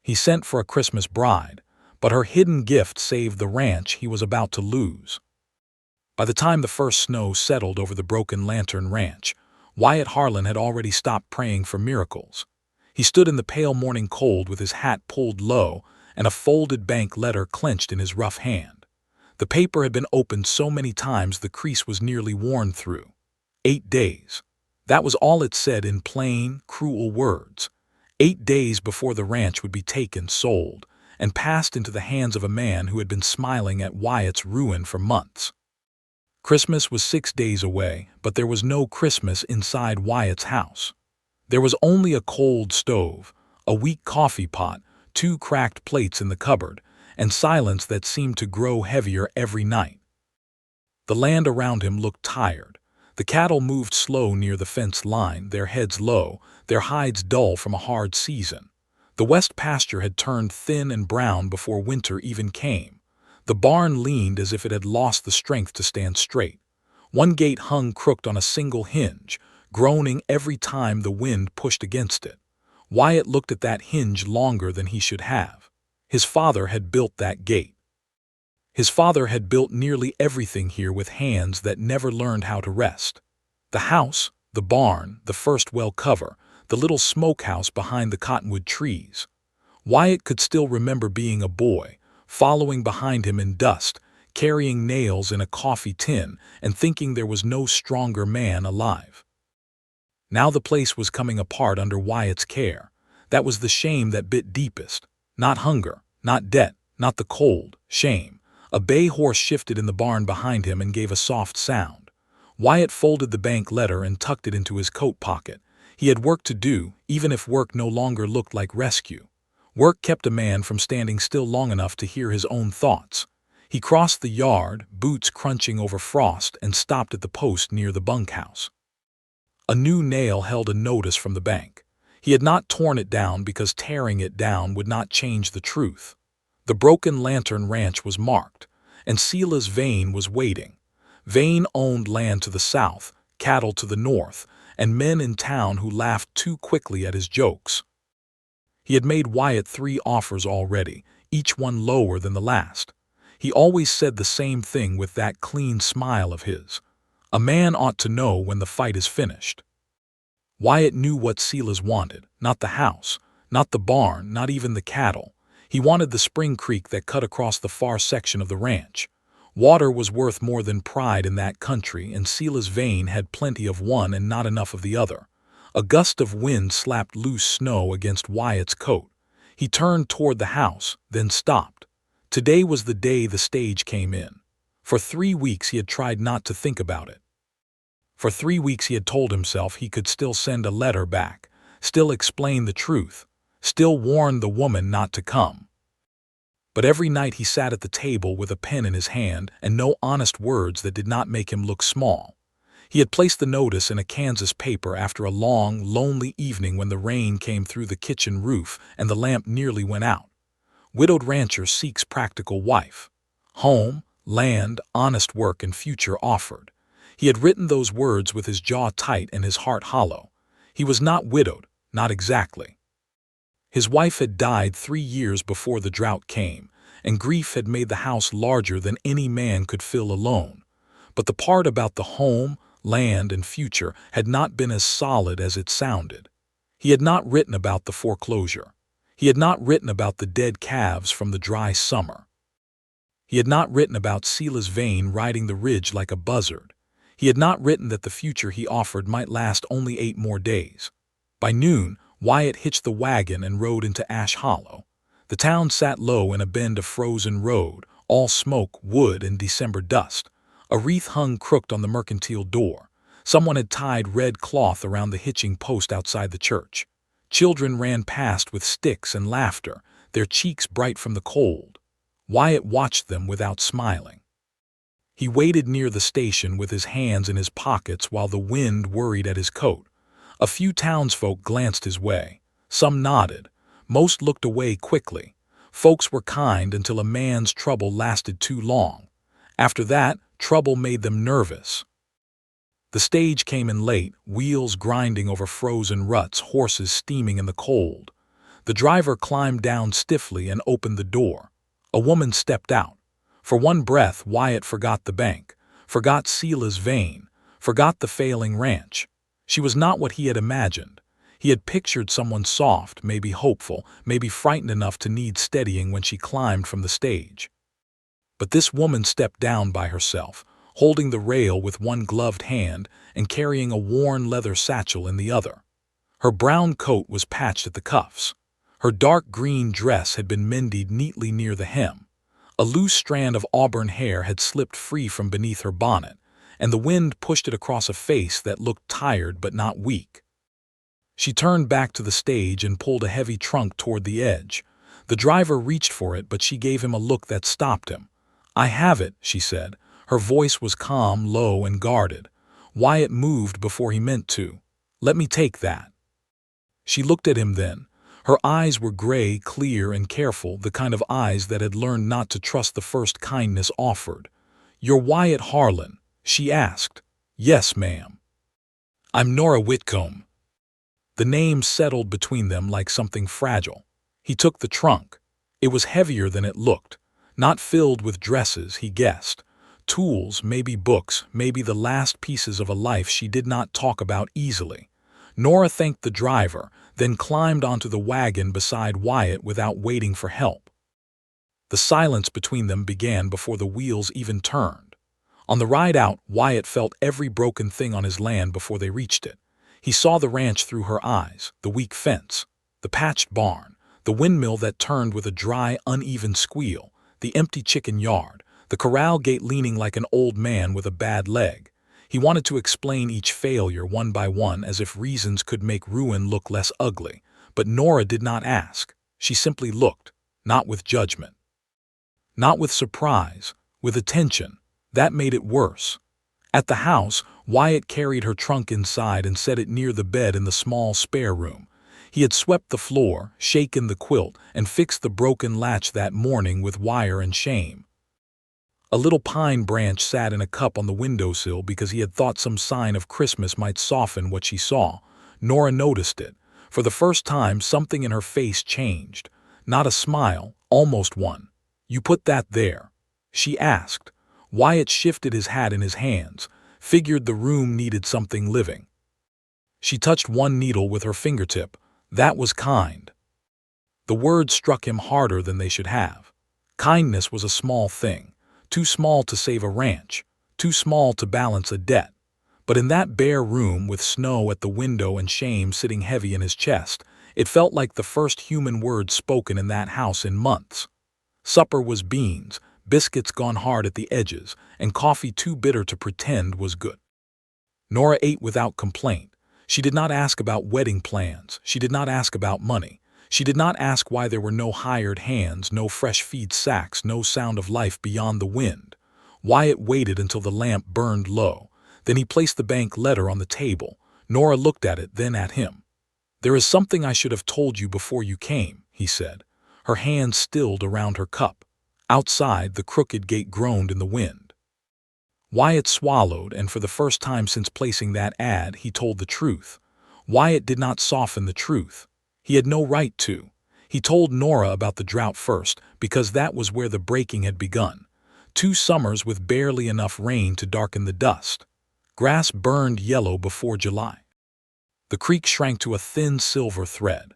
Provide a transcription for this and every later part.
He sent for a Christmas bride, but her hidden gift saved the ranch he was about to lose. By the time the first snow settled over the Broken Lantern Ranch, Wyatt Harlan had already stopped praying for miracles. He stood in the pale morning cold with his hat pulled low and a folded bank letter clenched in his rough hand. The paper had been opened so many times the crease was nearly worn through. 8 days. That was all it said in plain, cruel words. 8 days before the ranch would be taken, sold, and passed into the hands of a man who had been smiling at Wyatt's ruin for months. Christmas was 6 days away, but there was no Christmas inside Wyatt's house. There was only a cold stove, a weak coffee pot, 2 cracked plates in the cupboard, and silence that seemed to grow heavier every night. The land around him looked tired. The cattle moved slow near the fence line, their heads low, their hides dull from a hard season. The west pasture had turned thin and brown before winter even came. The barn leaned as if it had lost the strength to stand straight. One gate hung crooked on a single hinge, groaning every time the wind pushed against it. Wyatt looked at that hinge longer than he should have. His father had built that gate. His father had built nearly everything here with hands that never learned how to rest. The house, the barn, the first well cover, the little smokehouse behind the cottonwood trees. Wyatt could still remember being a boy, following behind him in dust, carrying nails in a coffee tin, and thinking there was no stronger man alive. Now the place was coming apart under Wyatt's care. That was the shame that bit deepest. Not hunger, not debt, not the cold, shame. A bay horse shifted in the barn behind him and gave a soft sound. Wyatt folded the bank letter and tucked it into his coat pocket. He had work to do, even if work no longer looked like rescue. Work kept a man from standing still long enough to hear his own thoughts. He crossed the yard, boots crunching over frost, and stopped at the post near the bunkhouse. A new nail held a notice from the bank. He had not torn it down because tearing it down would not change the truth. The Broken Lantern Ranch was marked, and Sela's Vane was waiting. Vane owned land to the south, cattle to the north, and men in town who laughed too quickly at his jokes. He had made Wyatt 3 offers already, each one lower than the last. He always said the same thing with that clean smile of his. A man ought to know when the fight is finished. Wyatt knew what Sela's wanted, not the house, not the barn, not even the cattle. He wanted the spring creek that cut across the far section of the ranch. Water was worth more than pride in that country, and Sela's Vane had plenty of one and not enough of the other. A gust of wind slapped loose snow against Wyatt's coat. He turned toward the house, then stopped. Today was the day the stage came in. For 3 weeks he had tried not to think about it. For 3 weeks he had told himself he could still send a letter back, still explain the truth, still warn the woman not to come. But every night he sat at the table with a pen in his hand and no honest words that did not make him look small. He had placed the notice in a Kansas paper after a long, lonely evening when the rain came through the kitchen roof and the lamp nearly went out. Widowed rancher seeks practical wife. Home, land, honest work, and future offered. He had written those words with his jaw tight and his heart hollow. He was not widowed, not exactly. His wife had died 3 years before the drought came, and grief had made the house larger than any man could fill alone. But the part about the home, land, and future had not been as solid as it sounded. He had not written about the foreclosure. He had not written about the dead calves from the dry summer. He had not written about Sela's Vane riding the ridge like a buzzard. He had not written that the future he offered might last only 8 more days. By noon, Wyatt hitched the wagon and rode into Ash Hollow. The town sat low in a bend of frozen road, all smoke, wood, and December dust. A wreath hung crooked on the mercantile door. Someone had tied red cloth around the hitching post outside the church. Children ran past with sticks and laughter, their cheeks bright from the cold. Wyatt watched them without smiling. He waited near the station with his hands in his pockets while the wind worried at his coat. A few townsfolk glanced his way. Some nodded. Most looked away quickly. Folks were kind until a man's trouble lasted too long. After that, trouble made them nervous. The stage came in late, wheels grinding over frozen ruts, horses steaming in the cold. The driver climbed down stiffly and opened the door. A woman stepped out. For one breath, Wyatt forgot the bank, forgot Sela's vein, forgot the failing ranch. She was not what he had imagined. He had pictured someone soft, maybe hopeful, maybe frightened enough to need steadying when she climbed from the stage. But this woman stepped down by herself, holding the rail with one gloved hand and carrying a worn leather satchel in the other. Her brown coat was patched at the cuffs. Her dark green dress had been mended neatly near the hem. A loose strand of auburn hair had slipped free from beneath her bonnet, and the wind pushed it across a face that looked tired but not weak. She turned back to the stage and pulled a heavy trunk toward the edge. The driver reached for it, but she gave him a look that stopped him. "I have it," she said. Her voice was calm, low, and guarded. Wyatt moved before he meant to. "Let me take that." She looked at him then. Her eyes were gray, clear, and careful, the kind of eyes that had learned not to trust the first kindness offered. "You're Wyatt Harlan?" she asked. "Yes, ma'am." "I'm Nora Whitcomb." The name settled between them like something fragile. He took the trunk. It was heavier than it looked. Not filled with dresses, he guessed. Tools, maybe books, maybe the last pieces of a life she did not talk about easily. Nora thanked the driver, then climbed onto the wagon beside Wyatt without waiting for help. The silence between them began before the wheels even turned. On the ride out, Wyatt felt every broken thing on his land before they reached it. He saw the ranch through her eyes, the weak fence, the patched barn, the windmill that turned with a dry, uneven squeal, the empty chicken yard, the corral gate leaning like an old man with a bad leg. He wanted to explain each failure one by one as if reasons could make ruin look less ugly. But Nora did not ask. She simply looked, not with judgment. Not with surprise, with attention. That made it worse. At the house, Wyatt carried her trunk inside and set it near the bed in the small spare room. He had swept the floor, shaken the quilt, and fixed the broken latch that morning with wire and shame. A little pine branch sat in a cup on the windowsill because he had thought some sign of Christmas might soften what she saw. Nora noticed it. For the first time, something in her face changed. Not a smile, almost one. "You put that there?" she asked. Wyatt shifted his hat in his hands, figured the room needed something living. She touched one needle with her fingertip. That was kind. The words struck him harder than they should have. Kindness was a small thing. Too small to save a ranch, too small to balance a debt. But in that bare room with snow at the window and shame sitting heavy in his chest, it felt like the first human word spoken in that house in months. Supper was beans, biscuits gone hard at the edges, and coffee too bitter to pretend was good. Nora ate without complaint. She did not ask about wedding plans. She did not ask about money. She did not ask why there were no hired hands, no fresh feed sacks, no sound of life beyond the wind. Wyatt waited until the lamp burned low. Then he placed the bank letter on the table. Nora looked at it, then at him. "There is something I should have told you before you came," he said. Her hands stilled around her cup. Outside, the crooked gate groaned in the wind. Wyatt swallowed, and for the first time since placing that ad, he told the truth. Wyatt did not soften the truth. He had no right to. He told Nora about the drought first, because that was where the breaking had begun. 2 summers with barely enough rain to darken the dust. Grass burned yellow before July. The creek shrank to a thin silver thread.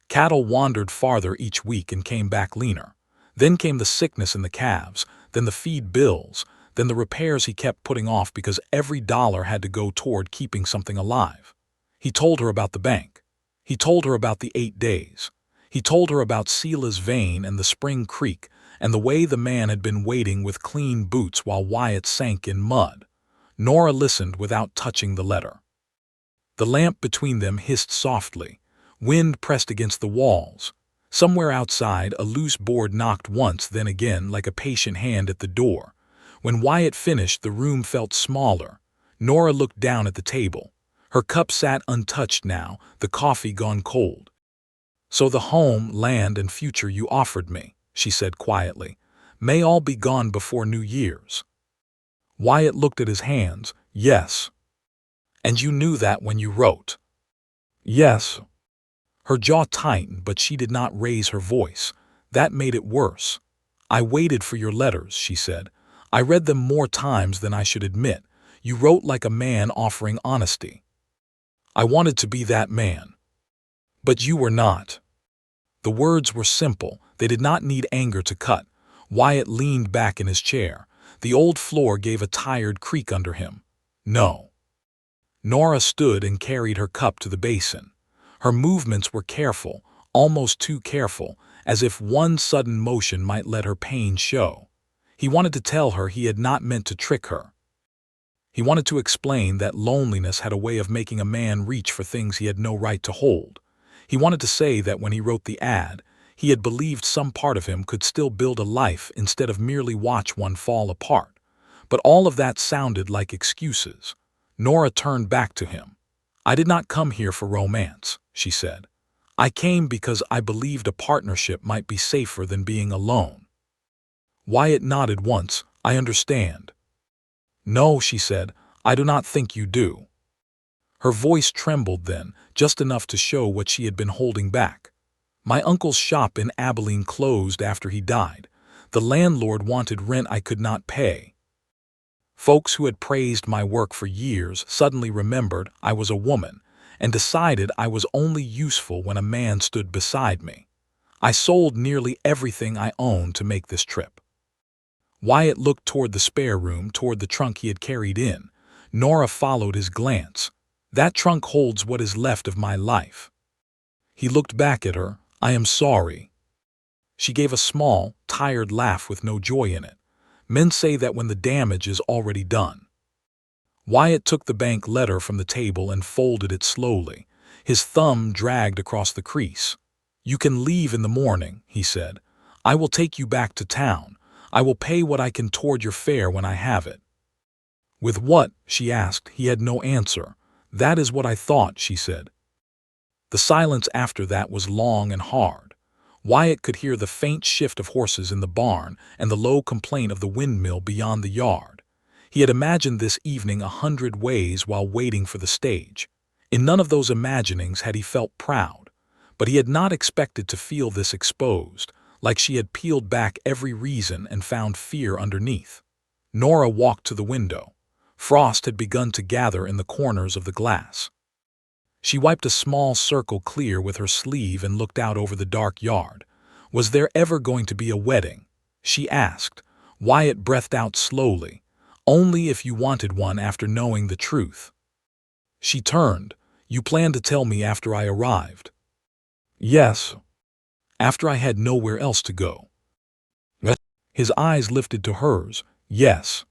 Cattle wandered farther each week and came back leaner. Then came the sickness in the calves, then the feed bills, then the repairs he kept putting off because every dollar had to go toward keeping something alive. He told her about the bank. He told her about the 8 days. He told her about Sela's vein and the spring creek and the way the man had been waiting with clean boots while Wyatt sank in mud. Nora listened without touching the letter. The lamp between them hissed softly. Wind pressed against the walls. Somewhere outside, a loose board knocked once, then again, like a patient hand at the door. When Wyatt finished, the room felt smaller. Nora looked down at the table. Her cup sat untouched now, the coffee gone cold. "So the home, land, and future you offered me," she said quietly, "may all be gone before New Year's." Wyatt looked at his hands. "Yes." "And you knew that when you wrote?" "Yes." Her jaw tightened, but she did not raise her voice. That made it worse. "I waited for your letters," she said. "I read them more times than I should admit. You wrote like a man offering honesty. I wanted to be that man. But you were not." The words were simple. They did not need anger to cut. Wyatt leaned back in his chair. The old floor gave a tired creak under him. "No." Nora stood and carried her cup to the basin. Her movements were careful, almost too careful, as if one sudden motion might let her pain show. He wanted to tell her he had not meant to trick her. He wanted to explain that loneliness had a way of making a man reach for things he had no right to hold. He wanted to say that when he wrote the ad, he had believed some part of him could still build a life instead of merely watch one fall apart. But all of that sounded like excuses. Nora turned back to him. "I did not come here for romance," she said. "I came because I believed a partnership might be safer than being alone." Wyatt nodded once. "I understand." "No," she said, "I do not think you do." Her voice trembled then, just enough to show what she had been holding back. "My uncle's shop in Abilene closed after he died. The landlord wanted rent I could not pay. Folks who had praised my work for years suddenly remembered I was a woman and decided I was only useful when a man stood beside me. I sold nearly everything I owned to make this trip." Wyatt looked toward the spare room, toward the trunk he had carried in. Nora followed his glance. "That trunk holds what is left of my life." He looked back at her. "I am sorry." She gave a small, tired laugh with no joy in it. Men say that when the damage is already done. Wyatt took the bank letter from the table and folded it slowly. His thumb dragged across the crease. "You can leave in the morning," he said. "I will take you back to town. I will pay what I can toward your fare when I have it." "With what?" she asked. He had no answer. "That is what I thought," she said. The silence after that was long and hard. Wyatt could hear the faint shift of horses in the barn and the low complaint of the windmill beyond the yard. He had imagined this evening 100 ways while waiting for the stage. In none of those imaginings had he felt proud, but he had not expected to feel this exposed, like she had peeled back every reason and found fear underneath. Nora walked to the window. Frost had begun to gather in the corners of the glass. She wiped a small circle clear with her sleeve and looked out over the dark yard. Was there ever going to be a wedding? She asked. Wyatt breathed out slowly. "Only if you wanted one after knowing the truth." She turned. "You planned to tell me after I arrived?" "Yes. After I had nowhere else to go." His eyes lifted to hers. "Yes."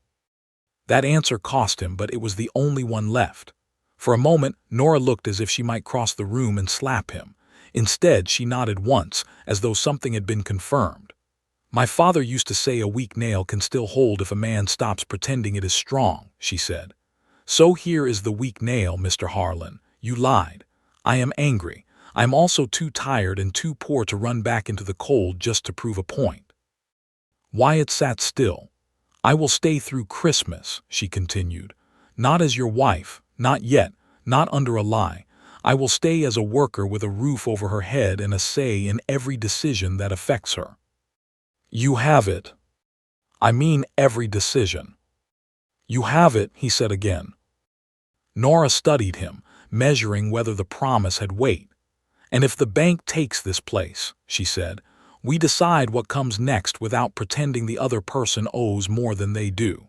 That answer cost him, but it was the only one left. For a moment, Nora looked as if she might cross the room and slap him. Instead, she nodded once, as though something had been confirmed. "My father used to say a weak nail can still hold if a man stops pretending it is strong," she said. "So here is the weak nail, Mr. Harlan. You lied. I am angry. I am also too tired and too poor to run back into the cold just to prove a point." Wyatt sat still. "I will stay through Christmas," she continued. "Not as your wife, not yet, not under a lie. I will stay as a worker with a roof over her head and a say in every decision that affects her." "You have it." "I mean every decision." "You have it," he said again. Nora studied him, measuring whether the promise had weight. "And if the bank takes this place," she said, "we decide what comes next without pretending the other person owes more than they do."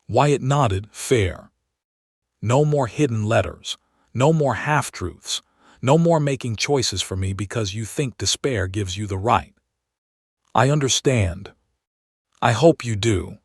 Wyatt nodded. "Fair. No more hidden letters. No more half-truths. No more making choices for me because you think despair gives you the right." "I understand. I hope you do."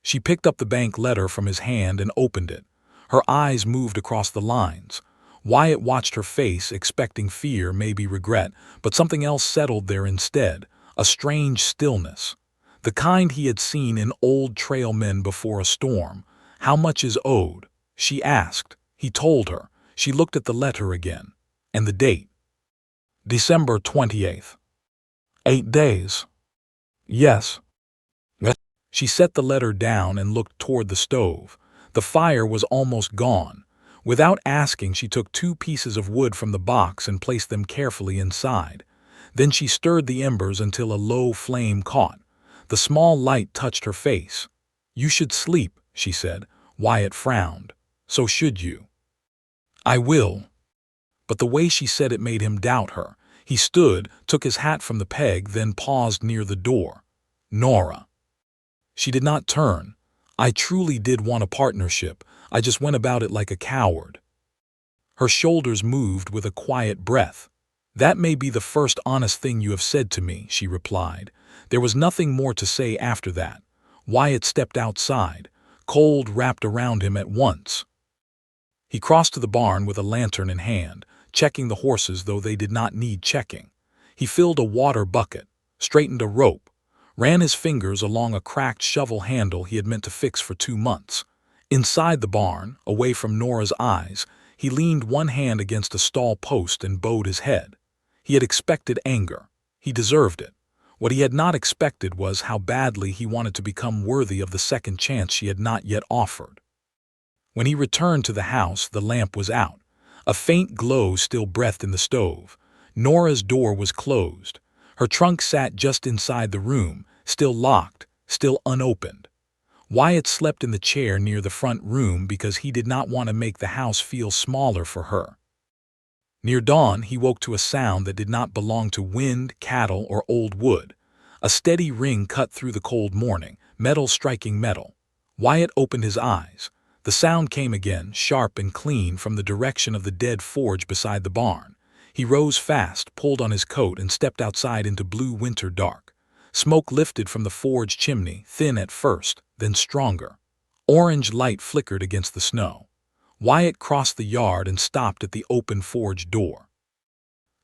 She picked up the bank letter from his hand and opened it. Her eyes moved across the lines. Wyatt watched her face, expecting fear, maybe regret, but something else settled there instead, a strange stillness. The kind he had seen in old trailmen before a storm. "How much is owed?" she asked. He told her. She looked at the letter again. And the date. "December 28th. 8 days." "Yes." She set the letter down and looked toward the stove. The fire was almost gone. Without asking, she took 2 pieces of wood from the box and placed them carefully inside. Then she stirred the embers until a low flame caught. The small light touched her face. "You should sleep," she said. Wyatt frowned. "So should you." "I will." But the way she said it made him doubt her. He stood, took his hat from the peg, then paused near the door. "Nora." She did not turn. "I truly did want a partnership. I just went about it like a coward." Her shoulders moved with a quiet breath. "That may be the first honest thing you have said to me," she replied. There was nothing more to say after that. Wyatt stepped outside. Cold wrapped around him at once. He crossed to the barn with a lantern in hand, checking the horses though they did not need checking. He filled a water bucket, straightened a rope, ran his fingers along a cracked shovel handle he had meant to fix for 2 months. Inside the barn, away from Nora's eyes, he leaned one hand against a stall post and bowed his head. He had expected anger. He deserved it. What he had not expected was how badly he wanted to become worthy of the second chance she had not yet offered. When he returned to the house, the lamp was out. A faint glow still breathed in the stove. Nora's door was closed. Her trunk sat just inside the room, still locked, still unopened. Wyatt slept in the chair near the front room because he did not want to make the house feel smaller for her. Near dawn, he woke to a sound that did not belong to wind, cattle, or old wood. A steady ring cut through the cold morning, metal striking metal. Wyatt opened his eyes. The sound came again, sharp and clean, from the direction of the dead forge beside the barn. He rose fast, pulled on his coat, and stepped outside into blue winter dark. Smoke lifted from the forge chimney, thin at first, then stronger. Orange light flickered against the snow. Wyatt crossed the yard and stopped at the open forge door.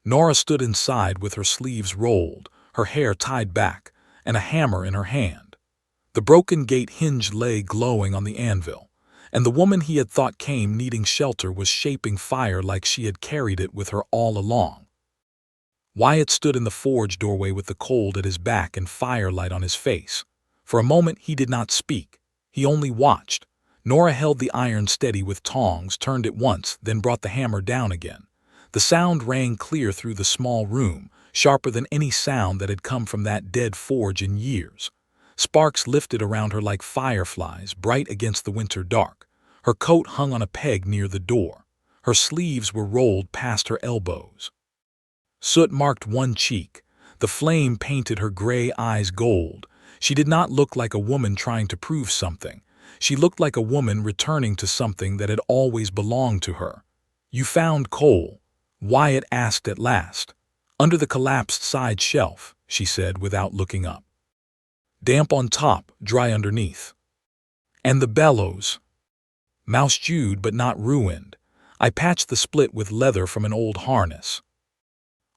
Nora stood inside with her sleeves rolled, her hair tied back, and a hammer in her hand. The broken gate hinge lay glowing on the anvil, and the woman he had thought came needing shelter was shaping fire like she had carried it with her all along. Wyatt stood in the forge doorway with the cold at his back and firelight on his face. For a moment he did not speak. He only watched. Nora held the iron steady with tongs, turned it once, then brought the hammer down again. The sound rang clear through the small room, sharper than any sound that had come from that dead forge in years. Sparks lifted around her like fireflies, bright against the winter dark. Her coat hung on a peg near the door. Her sleeves were rolled past her elbows. Soot marked one cheek. The flame painted her gray eyes gold. She did not look like a woman trying to prove something. She looked like a woman returning to something that had always belonged to her. "You found coal?" Wyatt asked at last. "Under the collapsed side shelf," she said without looking up. "Damp on top, dry underneath." "And the bellows?" "Mouse-chewed but not ruined. I patched the split with leather from an old harness."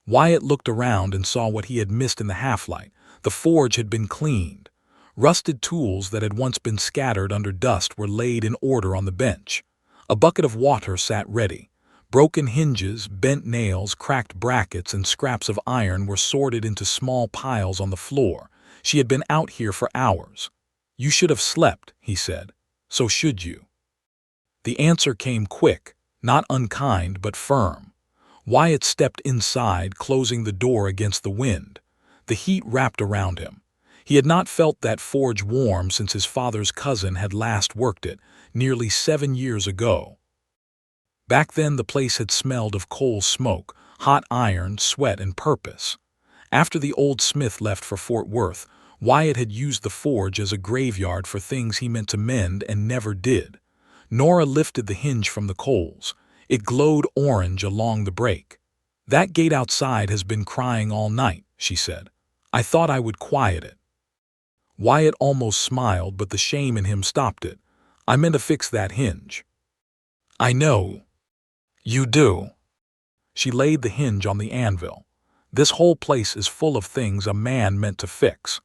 Wyatt looked around and saw what he had missed in the half-light. The forge had been cleaned. Rusted tools that had once been scattered under dust were laid in order on the bench. A bucket of water sat ready. Broken hinges, bent nails, cracked brackets, and scraps of iron were sorted into small piles on the floor. She had been out here for hours. "You should have slept," he said. "So should you." The answer came quick, not unkind but firm. Wyatt stepped inside, closing the door against the wind. The heat wrapped around him. He had not felt that forge warm since his father's cousin had last worked it, nearly 7 years ago. Back then the place had smelled of coal smoke, hot iron, sweat, and purpose. After the old smith left for Fort Worth, Wyatt had used the forge as a graveyard for things he meant to mend and never did. Nora lifted the hinge from the coals. It glowed orange along the break. "That gate outside has been crying all night," she said. "I thought I would quiet it." Wyatt almost smiled, but the shame in him stopped it. "I meant to fix that hinge." "I know. You do." She laid the hinge on the anvil. "This whole place is full of things a man meant to fix."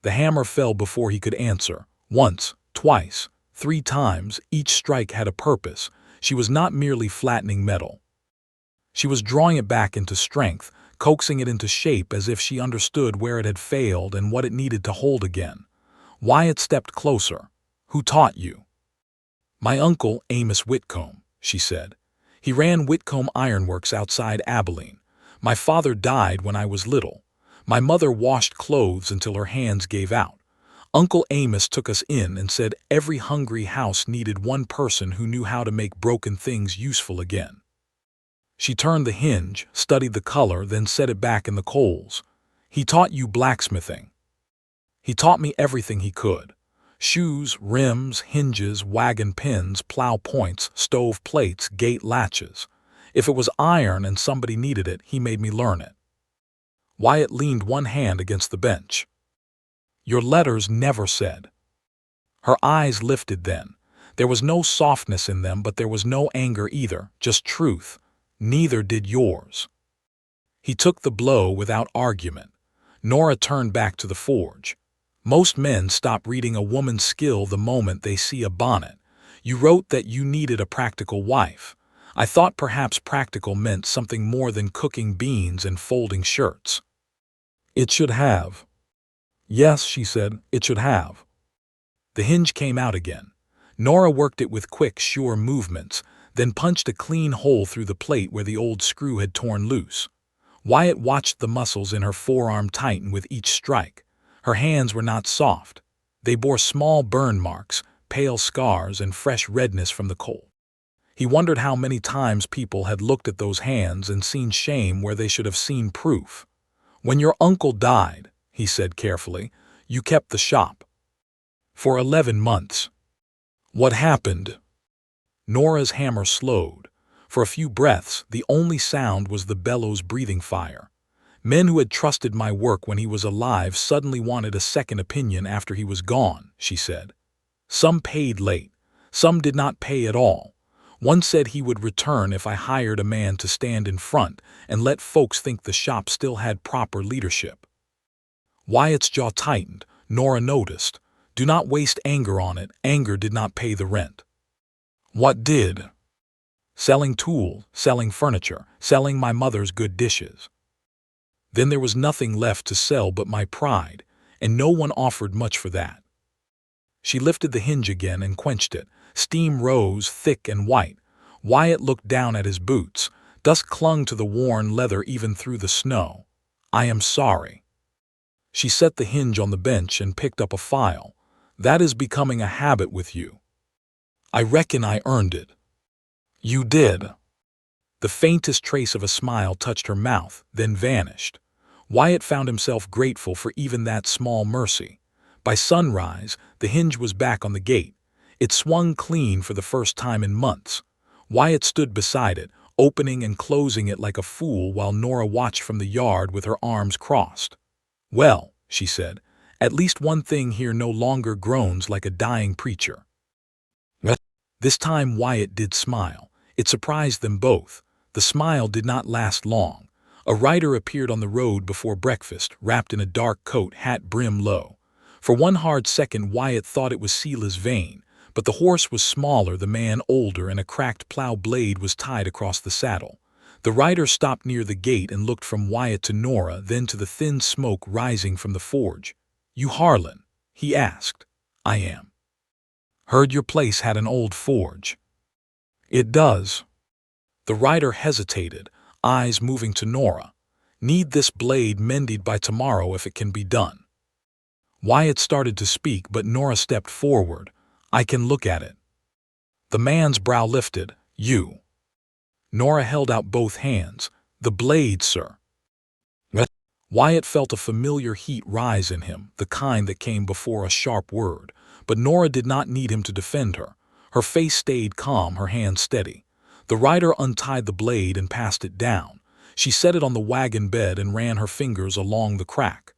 The hammer fell before he could answer. Once, twice, 3 times, each strike had a purpose. She was not merely flattening metal. She was drawing it back into strength, coaxing it into shape as if she understood where it had failed and what it needed to hold again. Wyatt stepped closer. "Who taught you?" "My uncle, Amos Whitcomb. she said. "He ran Whitcomb Ironworks outside Abilene. My father died when I was little. My mother washed clothes until her hands gave out. Uncle Amos took us in and said every hungry house needed one person who knew how to make broken things useful again." She turned the hinge, studied the color, then set it back in the coals. "He taught you blacksmithing." "He taught me everything he could. Shoes, rims, hinges, wagon pins, plow points, stove plates, gate latches. If it was iron and somebody needed it, he made me learn it." Wyatt leaned one hand against the bench. "Your letters never said." Her eyes lifted then. There was no softness in them, but there was no anger either, just truth. "Neither did yours." He took the blow without argument. Nora turned back to the forge. "Most men stop reading a woman's skill the moment they see a bonnet. You wrote that you needed a practical wife. I thought perhaps practical meant something more than cooking beans and folding shirts." "It should have." "Yes," she said, "it should have." The hinge came out again. Nora worked it with quick, sure movements, then punched a clean hole through the plate where the old screw had torn loose. Wyatt watched the muscles in her forearm tighten with each strike. Her hands were not soft. They bore small burn marks, pale scars, and fresh redness from the coal. He wondered how many times people had looked at those hands and seen shame where they should have seen proof. "When your uncle died," he said carefully, "you kept the shop." "For 11 months. "What happened?" Nora's hammer slowed. For a few breaths, the only sound was the bellows breathing fire. "Men who had trusted my work when he was alive suddenly wanted a second opinion after he was gone," she said. "Some paid late. Some did not pay at all. One said he would return if I hired a man to stand in front and let folks think the shop still had proper leadership." Wyatt's jaw tightened. Nora noticed. "Do not waste anger on it. Anger did not pay the rent." "What did?" "Selling tools, selling furniture, selling my mother's good dishes. Then there was nothing left to sell but my pride, and no one offered much for that." She lifted the hinge again and quenched it. Steam rose, thick and white. Wyatt looked down at his boots. Dust clung to the worn leather even through the snow. "I am sorry." She set the hinge on the bench and picked up a file. "That is becoming a habit with you." "I reckon I earned it." "You did." The faintest trace of a smile touched her mouth, then vanished. Wyatt found himself grateful for even that small mercy. By sunrise, the hinge was back on the gate. It swung clean for the first time in months. Wyatt stood beside it, opening and closing it like a fool while Nora watched from the yard with her arms crossed. "Well," she said, "at least one thing here no longer groans like a dying preacher." This time Wyatt did smile. It surprised them both. The smile did not last long. A rider appeared on the road before breakfast, wrapped in a dark coat, hat brim low. For one hard second Wyatt thought it was Sela's Vane, but the horse was smaller, the man older, and a cracked plow blade was tied across the saddle. The rider stopped near the gate and looked from Wyatt to Nora, then to the thin smoke rising from the forge. "You Harlan?" he asked. "I am." "Heard your place had an old forge." "It does." The rider hesitated, eyes moving to Nora. "Need this blade mended by tomorrow if it can be done." Wyatt started to speak, but Nora stepped forward. "I can look at it." The man's brow lifted. "You." Nora held out both hands. "The blade, sir." Wyatt felt a familiar heat rise in him, the kind that came before a sharp word. But Nora did not need him to defend her. Her face stayed calm, her hand steady. The rider untied the blade and passed it down. She set it on the wagon bed and ran her fingers along the crack.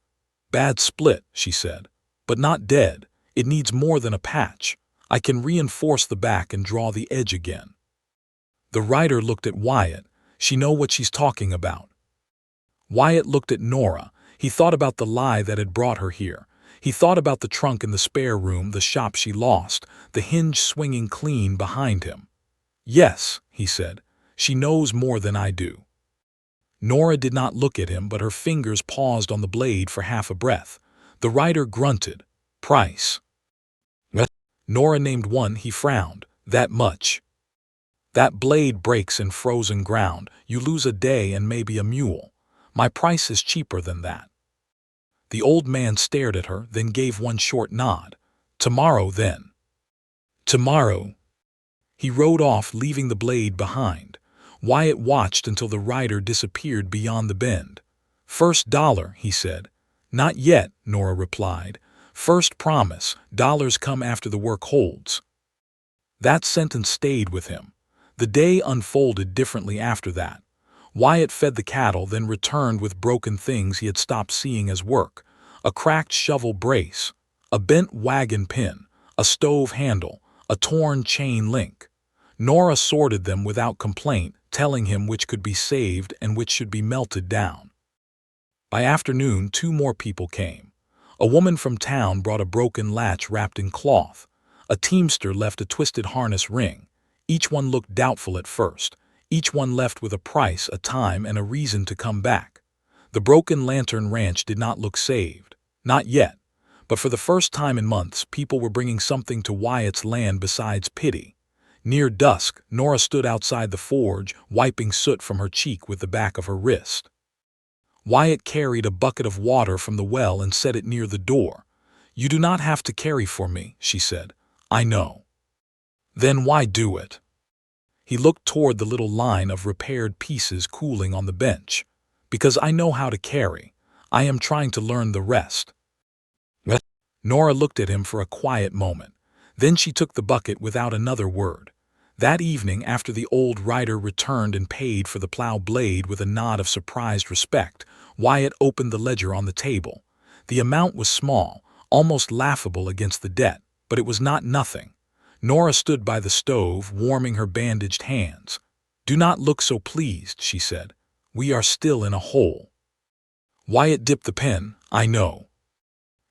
"Bad split," she said, "but not dead. It needs more than a patch. I can reinforce the back and draw the edge again." The rider looked at Wyatt. "She know what she's talking about." Wyatt looked at Nora. He thought about the lie that had brought her here. He thought about the trunk in the spare room, the shop she lost, the hinge swinging clean behind him. "Yes," he said, "she knows more than I do." Nora did not look at him, but her fingers paused on the blade for half a breath. The rider grunted. "Price." Nora named one. He frowned. "That much." That blade breaks in frozen ground. You lose a day and maybe a mule. My price is cheaper than that." The old man stared at her, then gave one short nod. "Tomorrow, then." "Tomorrow." He rode off, leaving the blade behind. Wyatt watched until the rider disappeared beyond the bend. "First dollar," he said. "Not yet," Nora replied. "First promise, dollars come after the work holds." That sentence stayed with him. The day unfolded differently after that. Wyatt fed the cattle, then returned with broken things he had stopped seeing as work: a cracked shovel brace, a bent wagon pin, a stove handle, a torn chain link. Nora sorted them without complaint, telling him which could be saved and which should be melted down. By afternoon, 2 more people came. A woman from town brought a broken latch wrapped in cloth. A teamster left a twisted harness ring. Each one looked doubtful at first. Each one left with a price, a time, and a reason to come back. The broken lantern ranch did not look saved. Not yet. But for the first time in months, people were bringing something to Wyatt's land besides pity. Near dusk, Nora stood outside the forge, wiping soot from her cheek with the back of her wrist. Wyatt carried a bucket of water from the well and set it near the door. "You do not have to carry for me," she said. "I know." "Then why do it?" He looked toward the little line of repaired pieces cooling on the bench. "Because I know how to carry. I am trying to learn the rest." Nora looked at him for a quiet moment. Then she took the bucket without another word. That evening, after the old rider returned and paid for the plow blade with a nod of surprised respect, Wyatt opened the ledger on the table. The amount was small, almost laughable against the debt, but it was not nothing. Nora stood by the stove, warming her bandaged hands. "Do not look so pleased," she said. "We are still in a hole." Wyatt dipped the pen. "I know."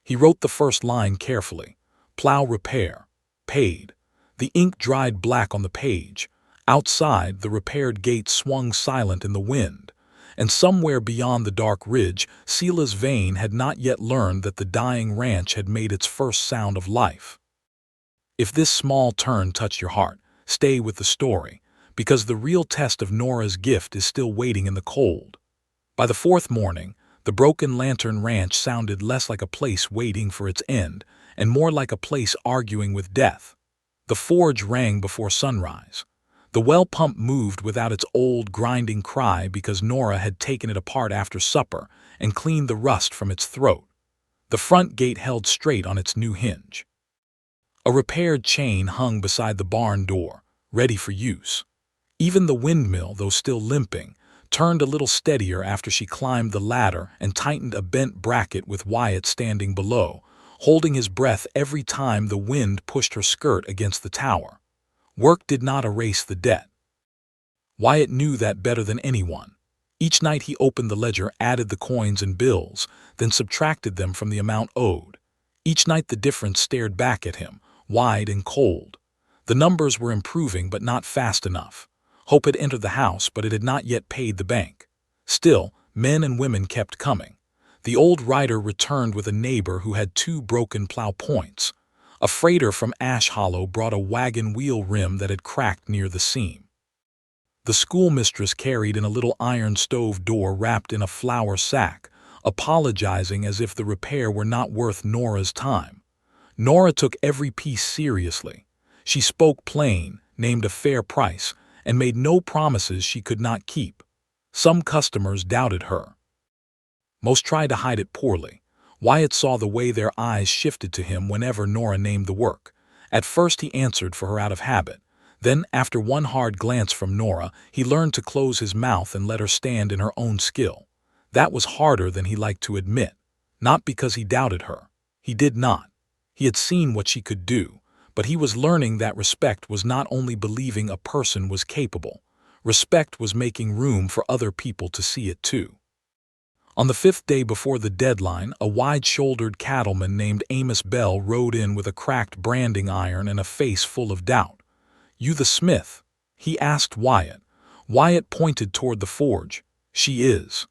He wrote the first line carefully. "Plow repair. Paid." The ink dried black on the page. Outside, the repaired gate swung silent in the wind. And somewhere beyond the dark ridge, Sela's vein had not yet learned that the dying ranch had made its first sound of life. If this small turn touched your heart, stay with the story, because the real test of Nora's gift is still waiting in the cold. By the 4th morning, the Broken Lantern Ranch sounded less like a place waiting for its end, and more like a place arguing with death. The forge rang before sunrise. The well pump moved without its old grinding cry because Nora had taken it apart after supper and cleaned the rust from its throat. The front gate held straight on its new hinge. A repaired chain hung beside the barn door, ready for use. Even the windmill, though still limping, turned a little steadier after she climbed the ladder and tightened a bent bracket with Wyatt standing below, holding his breath every time the wind pushed her skirt against the tower. Work did not erase the debt. Wyatt knew that better than anyone. Each night he opened the ledger, added the coins and bills, then subtracted them from the amount owed. Each night the difference stared back at him, wide and cold. The numbers were improving, but not fast enough. Hope had entered the house, but it had not yet paid the bank. Still, men and women kept coming. The old rider returned with a neighbor who had 2 broken plow points. A freighter from Ash Hollow brought a wagon wheel rim that had cracked near the seam. The schoolmistress carried in a little iron stove door wrapped in a flour sack, apologizing as if the repair were not worth Nora's time. Nora took every piece seriously. She spoke plain, named a fair price, and made no promises she could not keep. Some customers doubted her. Most tried to hide it poorly. Wyatt saw the way their eyes shifted to him whenever Nora named the work. At first he answered for her out of habit. Then, after one hard glance from Nora, he learned to close his mouth and let her stand in her own skill. That was harder than he liked to admit. Not because he doubted her. He did not. He had seen what she could do, but he was learning that respect was not only believing a person was capable. Respect was making room for other people to see it too. On the 5th day before the deadline, a wide-shouldered cattleman named Amos Bell rode in with a cracked branding iron and a face full of doubt. "You the smith?" he asked Wyatt. Wyatt pointed toward the forge. "She is."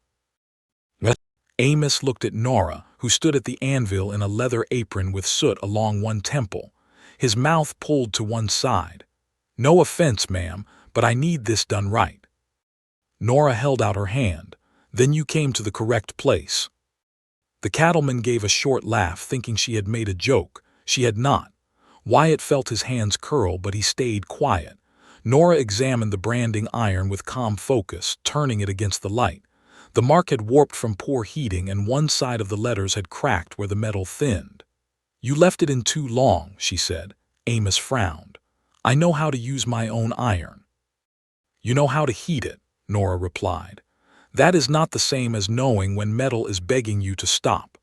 Amos looked at Nora, who stood at the anvil in a leather apron with soot along one temple. His mouth pulled to one side. "No offense, ma'am, but I need this done right." Nora held out her hand. "Then you came to the correct place." The cattleman gave a short laugh, thinking she had made a joke. She had not. Wyatt felt his hands curl, but he stayed quiet. Nora examined the branding iron with calm focus, turning it against the light. The mark had warped from poor heating, and one side of the letters had cracked where the metal thinned. "You left it in too long," she said. Amos frowned. "I know how to use my own iron." "You know how to heat it," Nora replied. "That is not the same as knowing when metal is begging you to stop."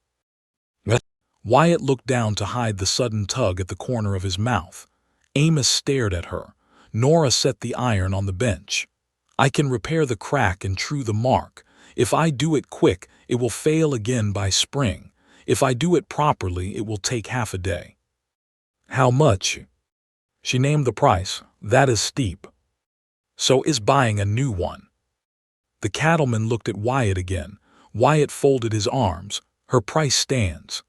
Wyatt looked down to hide the sudden tug at the corner of his mouth. Amos stared at her. Nora set the iron on the bench. "I can repair the crack and true the mark. If I do it quick, it will fail again by spring. If I do it properly, it will take half a day." "How much?" She named the price. "That is steep." "So is buying a new one." The cattleman looked at Wyatt again. Wyatt folded his arms. "Her price stands."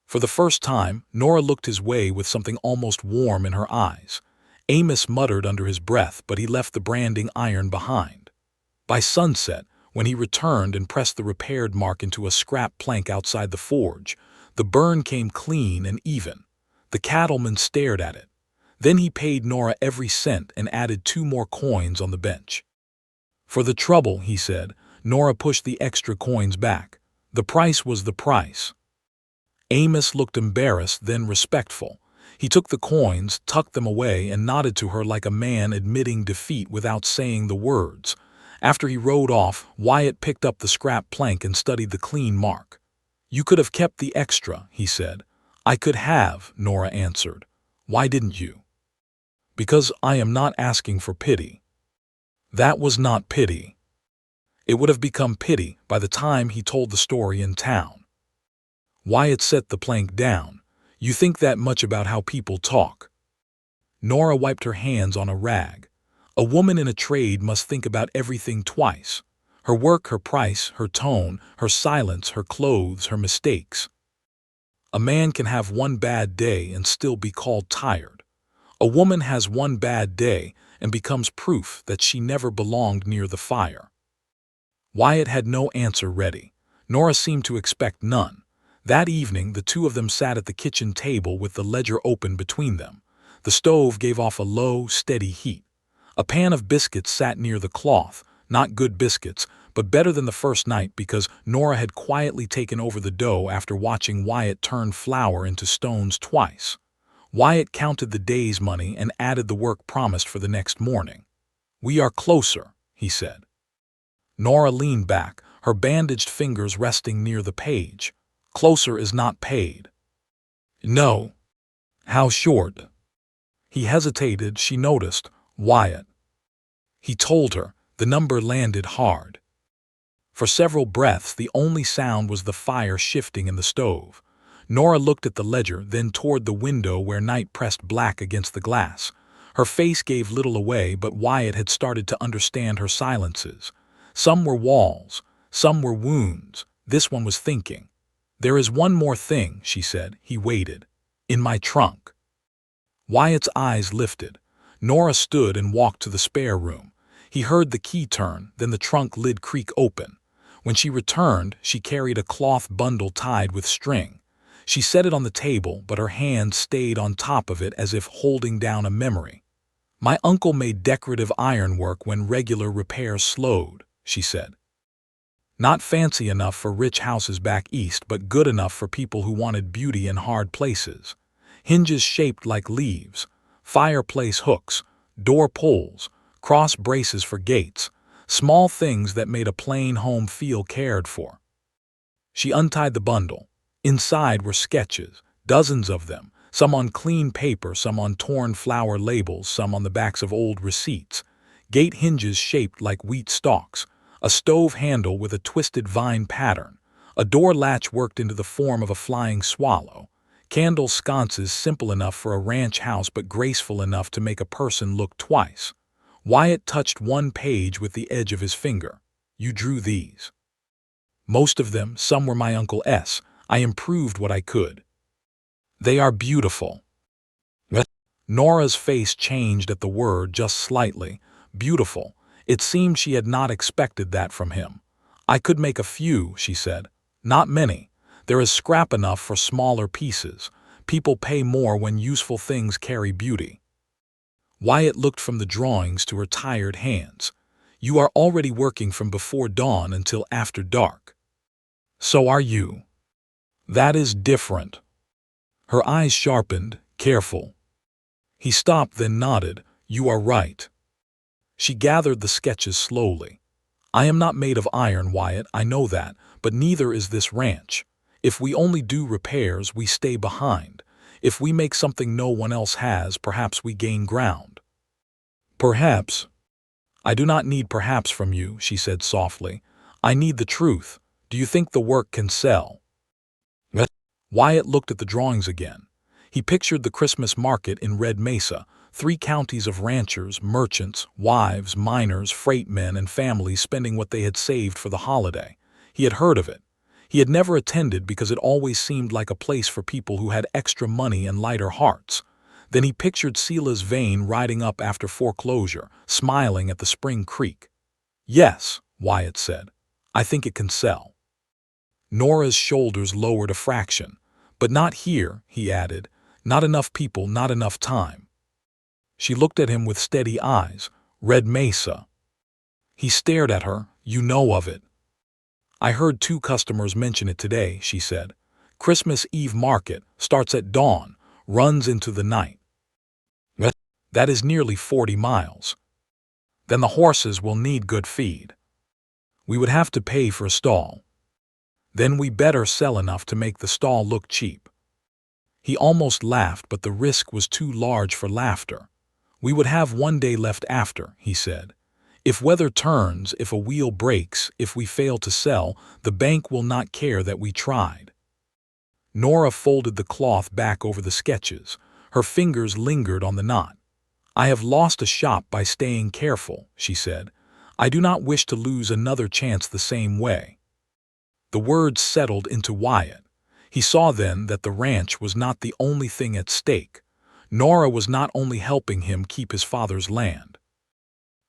For the first time, Nora looked his way with something almost warm in her eyes. Amos muttered under his breath, but he left the branding iron behind. By sunset, when he returned and pressed the repaired mark into a scrap plank outside the forge, the burn came clean and even. The cattleman stared at it. Then he paid Nora every cent and added 2 more coins on the bench. "For the trouble," he said. Nora pushed the extra coins back. The price was the price. Amos looked embarrassed, then respectful. He took the coins, tucked them away, and nodded to her like a man admitting defeat without saying the words. After he rode off, Wyatt picked up the scrap plank and studied the clean mark. "You could have kept the extra," he said. "I could have," Nora answered. "Why didn't you?" "Because I am not asking for pity." That was not pity. It would have become pity by the time he told the story in town. Wyatt set the plank down. "You think that much about how people talk?" Nora wiped her hands on a rag. "A woman in a trade must think about everything twice. Her work, her price, her tone, her silence, her clothes, her mistakes. A man can have one bad day and still be called tired. A woman has one bad day and becomes proof that she never belonged near the fire." Wyatt had no answer ready. Nora seemed to expect none. That evening, the two of them sat at the kitchen table with the ledger open between them. The stove gave off a low, steady heat. A pan of biscuits sat near the cloth, not good biscuits, but better than the first night because Nora had quietly taken over the dough after watching Wyatt turn flour into stones twice. Wyatt counted the day's money and added the work promised for the next morning. "We are closer," he said. Nora leaned back, her bandaged fingers resting near the page. "Closer is not paid." "No." "How short?" He hesitated. She noticed. "Wyatt." He told her. The number landed hard. For several breaths, the only sound was the fire shifting in the stove. Nora looked at the ledger, then toward the window where night pressed black against the glass. Her face gave little away, but Wyatt had started to understand her silences. Some were walls, some were wounds. This one was thinking. "There is one more thing," she said. He waited. "In my trunk." Wyatt's eyes lifted. Nora stood and walked to the spare room. He heard the key turn, then the trunk lid creak open. When she returned, she carried a cloth bundle tied with string. She set it on the table, but her hand stayed on top of it as if holding down a memory. "My uncle made decorative ironwork when regular repairs slowed," she said. "Not fancy enough for rich houses back east, but good enough for people who wanted beauty in hard places. Hinges shaped like leaves, fireplace hooks, door pulls, cross braces for gates, small things that made a plain home feel cared for." She untied the bundle. Inside were sketches, dozens of them, some on clean paper, some on torn flower labels, some on the backs of old receipts. Gate hinges shaped like wheat stalks, a stove handle with a twisted vine pattern, a door latch worked into the form of a flying swallow, candle sconces simple enough for a ranch house but graceful enough to make a person look twice. Wyatt touched one page with the edge of his finger. "You drew these." "Most of them. Some were my Uncle S. I improved what I could." "They are beautiful." Nora's face changed at the word just slightly, beautiful. It seemed she had not expected that from him. "I could make a few," she said. "Not many. There is scrap enough for smaller pieces. People pay more when useful things carry beauty." Wyatt looked from the drawings to her tired hands. "You are already working from before dawn until after dark." "So are you." "That is different." Her eyes sharpened, careful. He stopped, then nodded. "You are right." She gathered the sketches slowly. "I am not made of iron, Wyatt, I know that, but neither is this ranch. If we only do repairs, we stay behind. If we make something no one else has, perhaps we gain ground." "Perhaps." "I do not need perhaps from you," she said softly. "I need the truth. Do you think the work can sell?" Wyatt looked at the drawings again. He pictured the Christmas market in Red Mesa, 3 counties of ranchers, merchants, wives, miners, freight men, and families spending what they had saved for the holiday. He had heard of it. He had never attended because it always seemed like a place for people who had extra money and lighter hearts. Then he pictured Sela's vein riding up after foreclosure, smiling at the spring creek. "Yes," Wyatt said. "I think it can sell." Nora's shoulders lowered a fraction. "But not here," he added. "Not enough people, not enough time." She looked at him with steady eyes. "Red Mesa." He stared at her. "You know of it." "I heard 2 customers mention it today," she said. "Christmas Eve market, starts at dawn, runs into the night." "That is nearly 40 miles. Then the horses will need good feed. We would have to pay for a stall. Then we better sell enough to make the stall look cheap." He almost laughed, but the risk was too large for laughter. "We would have 1 day left after," he said. "If weather turns, if a wheel breaks, if we fail to sell, the bank will not care that we tried." Nora folded the cloth back over the sketches. Her fingers lingered on the knot. "I have lost a shop by staying careful," she said. "I do not wish to lose another chance the same way." The words settled into Wyatt. He saw then that the ranch was not the only thing at stake. Nora was not only helping him keep his father's land.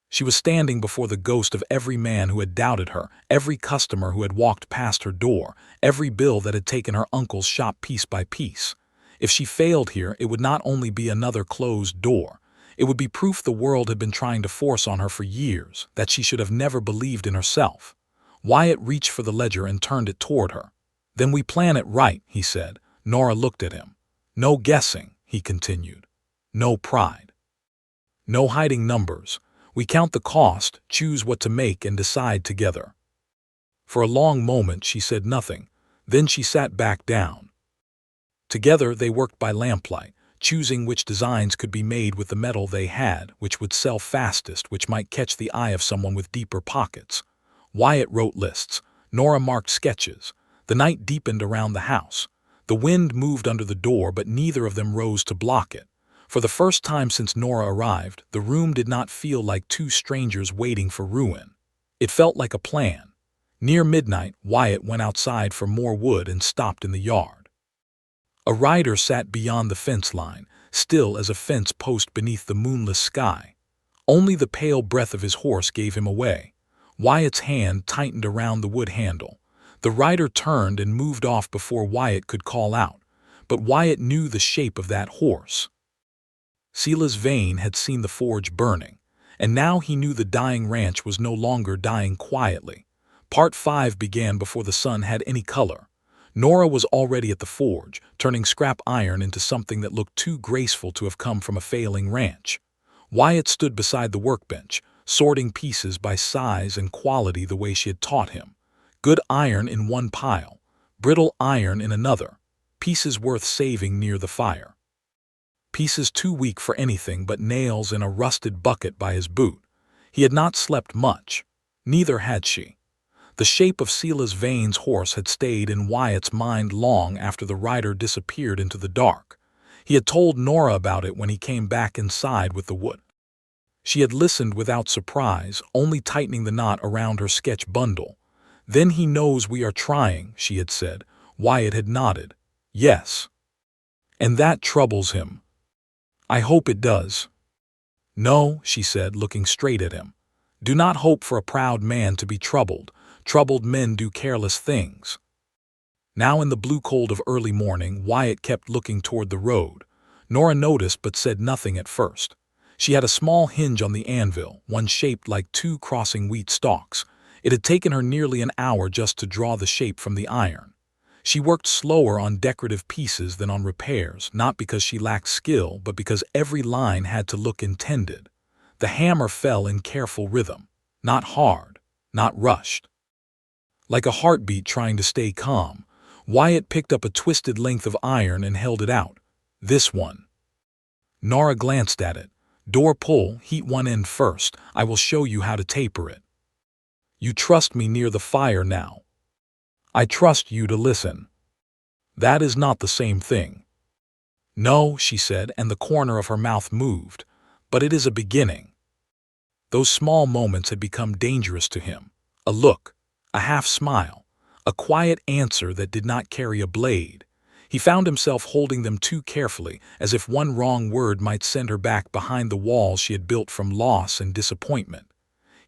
She was standing before the ghost of every man who had doubted her, every customer who had walked past her door, every bill that had taken her uncle's shop piece by piece. If she failed here, it would not only be another closed door. It would be proof the world had been trying to force on her for years, that she should have never believed in herself. Wyatt reached for the ledger and turned it toward her. "Then we plan it right," he said. Nora looked at him. "No guessing," he continued. "No pride. No hiding numbers. We count the cost, choose what to make, and decide together." For a long moment she said nothing. Then she sat back down. Together they worked by lamplight, choosing which designs could be made with the metal they had, which would sell fastest, which might catch the eye of someone with deeper pockets. Wyatt wrote lists. Nora marked sketches. The night deepened around the house. The wind moved under the door, but neither of them rose to block it. For the first time since Nora arrived, the room did not feel like 2 strangers waiting for ruin. It felt like a plan. Near midnight, Wyatt went outside for more wood and stopped in the yard. A rider sat beyond the fence line, still as a fence post beneath the moonless sky. Only the pale breath of his horse gave him away. Wyatt's hand tightened around the wood handle. The rider turned and moved off before Wyatt could call out. But Wyatt knew the shape of that horse. Sela's vein had seen the forge burning, and now he knew the dying ranch was no longer dying quietly. Part 5 began before the sun had any color. Nora was already at the forge, turning scrap iron into something that looked too graceful to have come from a failing ranch. Wyatt stood beside the workbench, sorting pieces by size and quality the way she had taught him. Good iron in one pile, brittle iron in another, pieces worth saving near the fire. Pieces too weak for anything but nails in a rusted bucket by his boot. He had not slept much. Neither had she. The shape of Sela's Vane's horse had stayed in Wyatt's mind long after the rider disappeared into the dark. He had told Nora about it when he came back inside with the wood. She had listened without surprise, only tightening the knot around her sketch bundle. "Then he knows we are trying," she had said. Wyatt had nodded. "Yes." "And that troubles him." "I hope it does." "No," she said, looking straight at him. "Do not hope for a proud man to be troubled. Troubled men do careless things." Now in the blue cold of early morning, Wyatt kept looking toward the road. Nora noticed but said nothing at first. She had a small hinge on the anvil, one shaped like two crossing wheat stalks. It had taken her nearly an hour just to draw the shape from the iron. She worked slower on decorative pieces than on repairs, not because she lacked skill, but because every line had to look intended. The hammer fell in careful rhythm, not hard, not rushed. Like a heartbeat trying to stay calm, Wyatt picked up a twisted length of iron and held it out. "This one." Nora glanced at it. "Door pull, heat one end first. I will show you how to taper it." "You trust me near the fire now." "I trust you to listen." "That is not the same thing." "No," she said, and the corner of her mouth moved. "But it is a beginning." Those small moments had become dangerous to him. A look, a half smile, a quiet answer that did not carry a blade. He found himself holding them too carefully, as if one wrong word might send her back behind the walls she had built from loss and disappointment.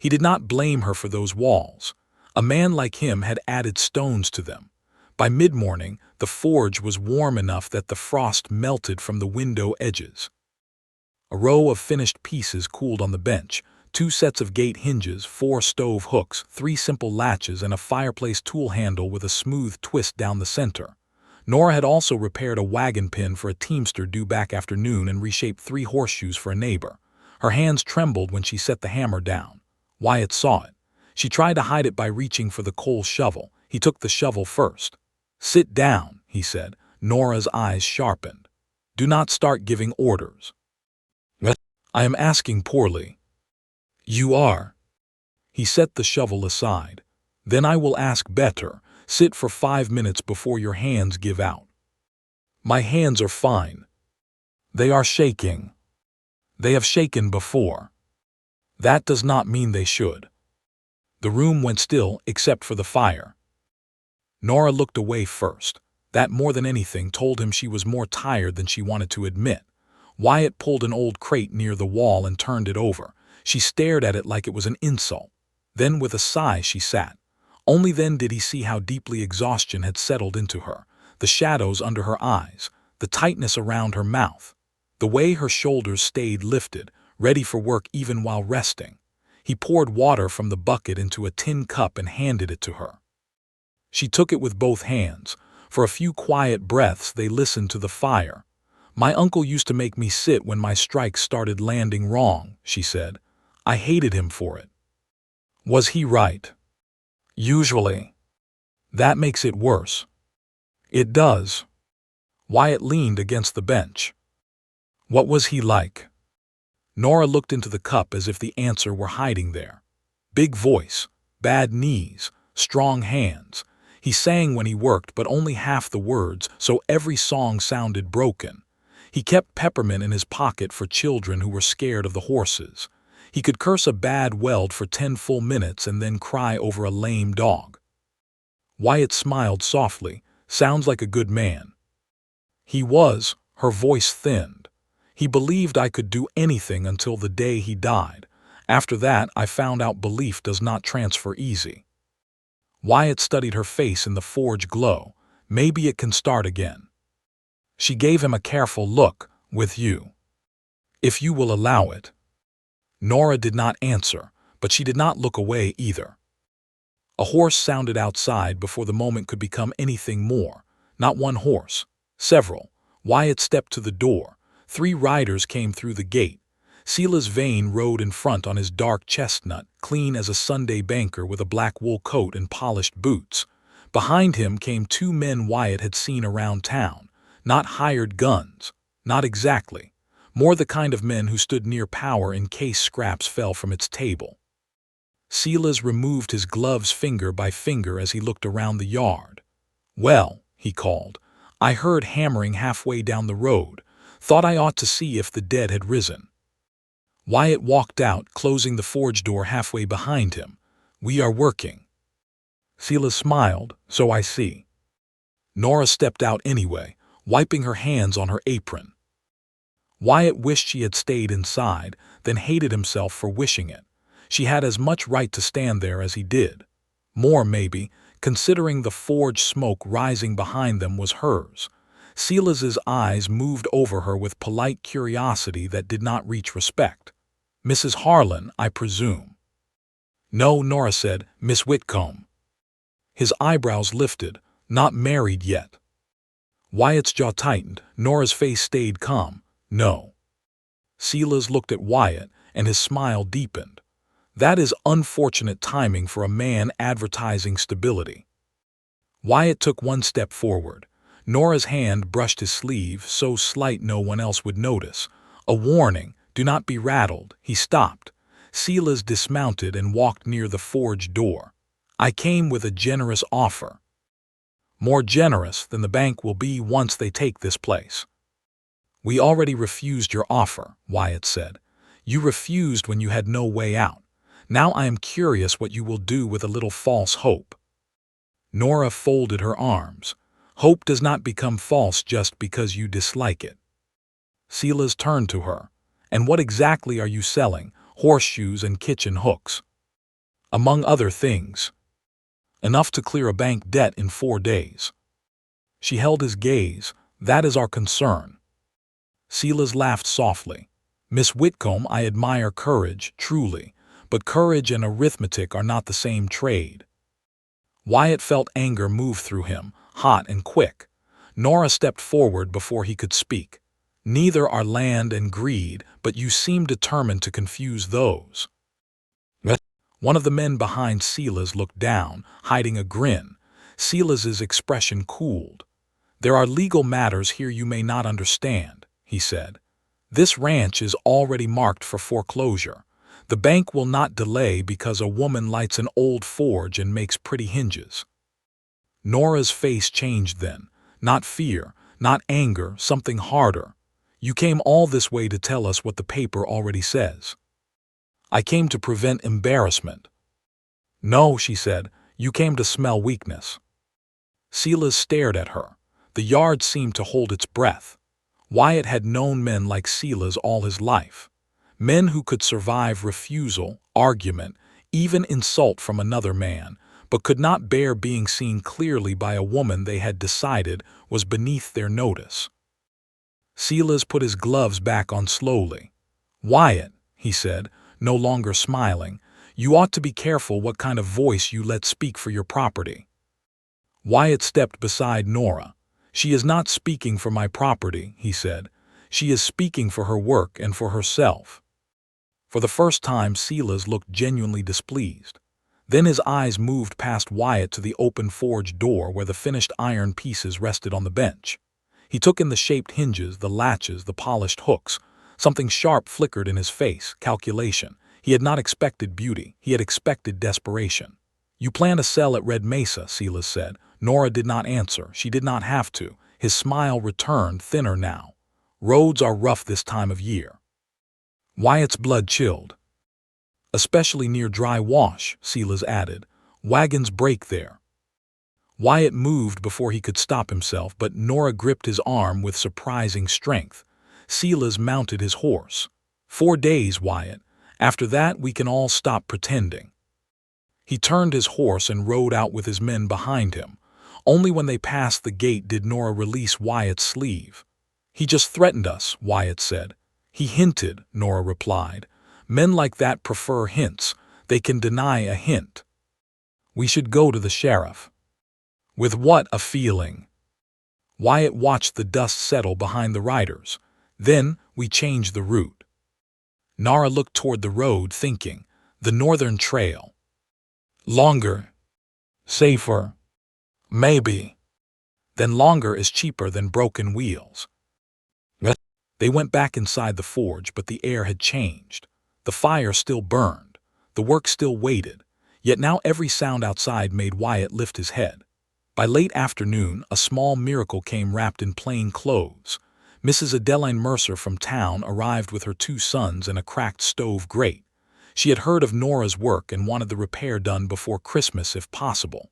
He did not blame her for those walls. A man like him had added stones to them. By mid-morning, the forge was warm enough that the frost melted from the window edges. A row of finished pieces cooled on the bench, 2 sets of gate hinges, 4 stove hooks, 3 simple latches, and a fireplace tool handle with a smooth twist down the center. Nora had also repaired a wagon pin for a teamster due back after noon and reshaped 3 horseshoes for a neighbor. Her hands trembled when she set the hammer down. Wyatt saw it. She tried to hide it by reaching for the coal shovel. He took the shovel first. "Sit down," he said. Nora's eyes sharpened. "Do not start giving orders." "I am asking poorly." "You are." He set the shovel aside. "Then I will ask better. Sit for 5 minutes before your hands give out." "My hands are fine." "They are shaking." "They have shaken before." "That does not mean they should." The room went still except for the fire. Nora looked away first. That more than anything told him she was more tired than she wanted to admit. Wyatt pulled an old crate near the wall and turned it over. She stared at it like it was an insult. Then with a sigh she sat. Only then did he see how deeply exhaustion had settled into her. The shadows under her eyes, the tightness around her mouth, the way her shoulders stayed lifted, ready for work even while resting. He poured water from the bucket into a tin cup and handed it to her. She took it with both hands. For a few quiet breaths they listened to the fire. "My uncle used to make me sit when my strikes started landing wrong," she said. "I hated him for it." "Was he right?" "Usually." "That makes it worse." "It does." Wyatt leaned against the bench. "What was he like?" Nora looked into the cup as if the answer were hiding there. "Big voice, bad knees, strong hands. He sang when he worked, but only half the words, so every song sounded broken. He kept peppermint in his pocket for children who were scared of the horses. He could curse a bad weld for 10 full minutes and then cry over a lame dog." Wyatt smiled softly. "Sounds like a good man." "He was." Her voice thinned. "He believed I could do anything until the day he died. After that, I found out belief does not transfer easy." Wyatt studied her face in the forge glow. "Maybe it can start again." She gave him a careful look. "With you." "If you will allow it." Nora did not answer, but she did not look away either. A horse sounded outside before the moment could become anything more. Not one horse. Several. Wyatt stepped to the door. 3 riders came through the gate. Silas Vane rode in front on his dark chestnut, clean as a Sunday banker with a black wool coat and polished boots. Behind him came 2 men Wyatt had seen around town. Not hired guns. Not exactly. More the kind of men who stood near power in case scraps fell from its table. Silas removed his gloves finger by finger as he looked around the yard. "Well," he called, "I heard hammering halfway down the road. Thought I ought to see if the dead had risen." Wyatt walked out, closing the forge door halfway behind him. "We are working." Silas smiled. "So I see." Nora stepped out anyway, wiping her hands on her apron. Wyatt wished she had stayed inside, then hated himself for wishing it. She had as much right to stand there as he did. More, maybe, considering the forge smoke rising behind them was hers. Silas's eyes moved over her with polite curiosity that did not reach respect. "Mrs. Harlan, I presume." "No," Nora said, "Miss Whitcomb." His eyebrows lifted. "Not married yet." Wyatt's jaw tightened. Nora's face stayed calm. "No." Silas looked at Wyatt, and his smile deepened. "That is unfortunate timing for a man advertising stability." Wyatt took one step forward. Nora's hand brushed his sleeve, so slight no one else would notice. A warning, "Do not be rattled." He stopped. Silas dismounted and walked near the forge door. "I came with a generous offer. More generous than the bank will be once they take this place." "We already refused your offer," Wyatt said. "You refused when you had no way out. Now I am curious what you will do with a little false hope." Nora folded her arms. "Hope does not become false just because you dislike it." Silas turned to her. "And what exactly are you selling? Horseshoes and kitchen hooks?" "Among other things. Enough to clear a bank debt in 4 days." She held his gaze. "That is our concern." Silas laughed softly. "Miss Whitcomb, I admire courage, truly, but courage and arithmetic are not the same trade." Wyatt felt anger move through him, hot and quick. Nora stepped forward before he could speak. "Neither are land and greed, but you seem determined to confuse those." One of the men behind Silas looked down, hiding a grin. Silas's expression cooled. "There are legal matters here you may not understand," he said. "This ranch is already marked for foreclosure. The bank will not delay because a woman lights an old forge and makes pretty hinges." Nora's face changed then. Not fear, not anger, something harder. "You came all this way to tell us what the paper already says." "I came to prevent embarrassment." "No," she said, "you came to smell weakness." Silas stared at her. The yard seemed to hold its breath. Wyatt had known men like Silas all his life. Men who could survive refusal, argument, even insult from another man, but could not bear being seen clearly by a woman they had decided was beneath their notice. Silas put his gloves back on slowly. "Wyatt," he said, no longer smiling, "you ought to be careful what kind of voice you let speak for your property." Wyatt stepped beside Nora. "She is not speaking for my property," he said. "She is speaking for her work and for herself." For the first time, Silas looked genuinely displeased. Then his eyes moved past Wyatt to the open forge door where the finished iron pieces rested on the bench. He took in the shaped hinges, the latches, the polished hooks. Something sharp flickered in his face, calculation. He had not expected beauty. He had expected desperation. "You plan to sell at Red Mesa," Silas said. Nora did not answer. She did not have to. His smile returned, thinner now. "Roads are rough this time of year." Wyatt's blood chilled. "Especially near Dry Wash," Silas added. "Wagons break there." Wyatt moved before he could stop himself, but Nora gripped his arm with surprising strength. Silas mounted his horse. "4 days, Wyatt. After that, we can all stop pretending." He turned his horse and rode out with his men behind him. Only when they passed the gate did Nora release Wyatt's sleeve. "He just threatened us," Wyatt said. "He hinted," Nora replied. "Men like that prefer hints. They can deny a hint." "We should go to the sheriff." With what a feeling! Wyatt watched the dust settle behind the riders. "Then we changed the route." Nora looked toward the road, thinking, "The northern trail. Longer. Safer. Maybe. Then longer is cheaper than broken wheels." They went back inside the forge, but the air had changed. The fire still burned. The work still waited. Yet now every sound outside made Wyatt lift his head. By late afternoon, a small miracle came wrapped in plain clothes. Mrs. Adeline Mercer from town arrived with her 2 sons and a cracked stove grate. She had heard of Nora's work and wanted the repair done before Christmas if possible.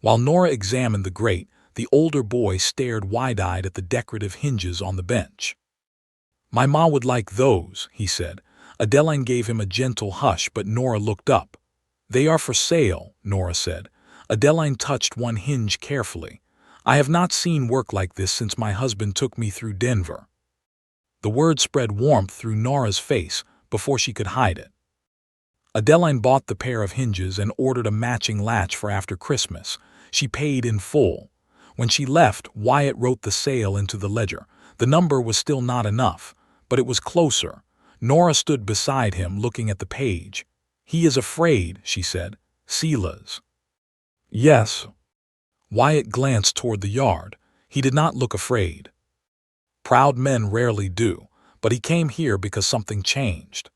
While Nora examined the grate, the older boy stared wide-eyed at the decorative hinges on the bench. My ma would like those, he said. Adeline gave him a gentle hush, but Nora looked up. They are for sale, Nora said. Adeline touched one hinge carefully. I have not seen work like this since my husband took me through Denver. The word spread warmth through Nora's face before she could hide it. Adeline bought the pair of hinges and ordered a matching latch for after Christmas. She paid in full. When she left, Wyatt wrote the sale into the ledger. The number was still not enough, but it was closer. Nora stood beside him, looking at the page. He is afraid, she said. Silas. Yes. Wyatt glanced toward the yard. He did not look afraid. Proud men rarely do, but he came here because something changed.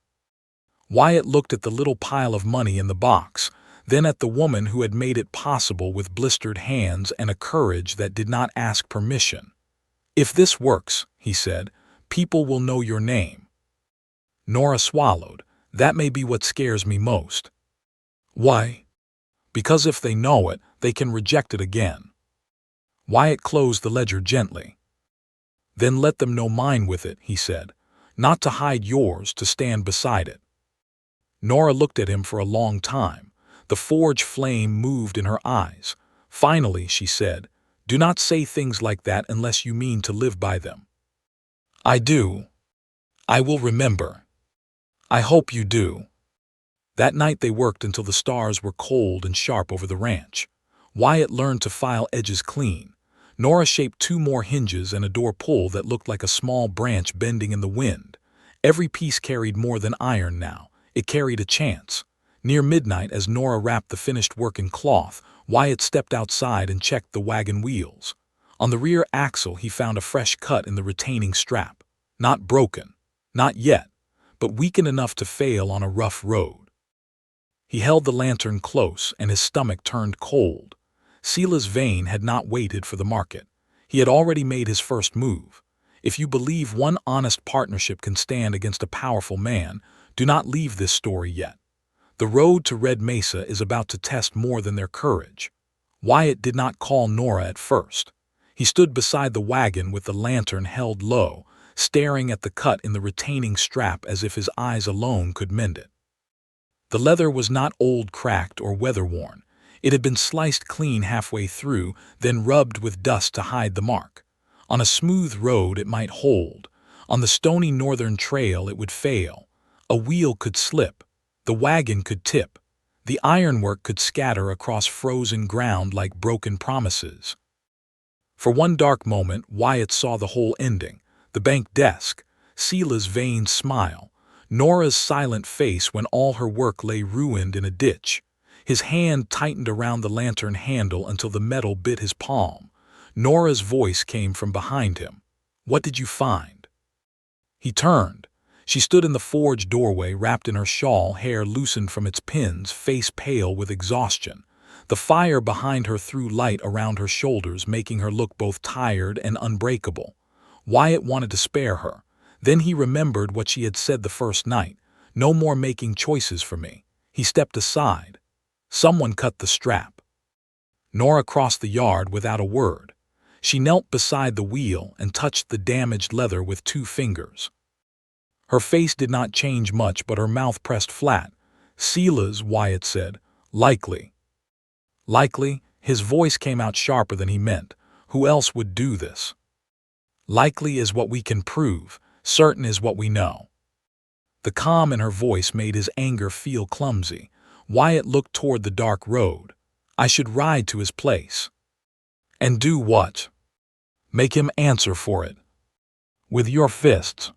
Wyatt looked at the little pile of money in the box, then at the woman who had made it possible with blistered hands and a courage that did not ask permission. If this works, he said, people will know your name. Nora swallowed. That may be what scares me most. Why? Because if they know it, they can reject it again. Wyatt closed the ledger gently. Then let them know mine with it, he said. Not to hide yours, to stand beside it. Nora looked at him for a long time. The forge flame moved in her eyes. Finally, she said, do not say things like that unless you mean to live by them. I do. I will remember. I hope you do. That night they worked until the stars were cold and sharp over the ranch. Wyatt learned to file edges clean. Nora shaped 2 more hinges and a door pull that looked like a small branch bending in the wind. Every piece carried more than iron now. It carried a chance. Near midnight, as Nora wrapped the finished work in cloth, Wyatt stepped outside and checked the wagon wheels. On the rear axle he found a fresh cut in the retaining strap. Not broken. Not yet. But weakened enough to fail on a rough road. He held the lantern close and his stomach turned cold. Silas Vane had not waited for the market. He had already made his first move. If you believe one honest partnership can stand against a powerful man, do not leave this story yet. The road to Red Mesa is about to test more than their courage. Wyatt did not call Nora at first. He stood beside the wagon with the lantern held low, staring at the cut in the retaining strap as if his eyes alone could mend it. The leather was not old, cracked, or weather-worn. It had been sliced clean halfway through, then rubbed with dust to hide the mark. On a smooth road it might hold. On the stony northern trail it would fail. A wheel could slip. The wagon could tip. The ironwork could scatter across frozen ground like broken promises. For one dark moment, Wyatt saw the whole ending. The bank desk, Silas Vane's smile, Nora's silent face when all her work lay ruined in a ditch. His hand tightened around the lantern handle until the metal bit his palm. Nora's voice came from behind him. What did you find? He turned. She stood in the forge doorway, wrapped in her shawl, hair loosened from its pins, face pale with exhaustion. The fire behind her threw light around her shoulders, making her look both tired and unbreakable. Wyatt wanted to spare her. Then he remembered what she had said the first night. No more making choices for me. He stepped aside. Someone cut the strap. Nora crossed the yard without a word. She knelt beside the wheel and touched the damaged leather with 2 fingers. Her face did not change much, but her mouth pressed flat. Silas, Wyatt said. Likely. Likely? His voice came out sharper than he meant. Who else would do this? Likely is what we can prove. Certain is what we know. The calm in her voice made his anger feel clumsy. Wyatt looked toward the dark road. I should ride to his place. And do what? Make him answer for it. With your fists.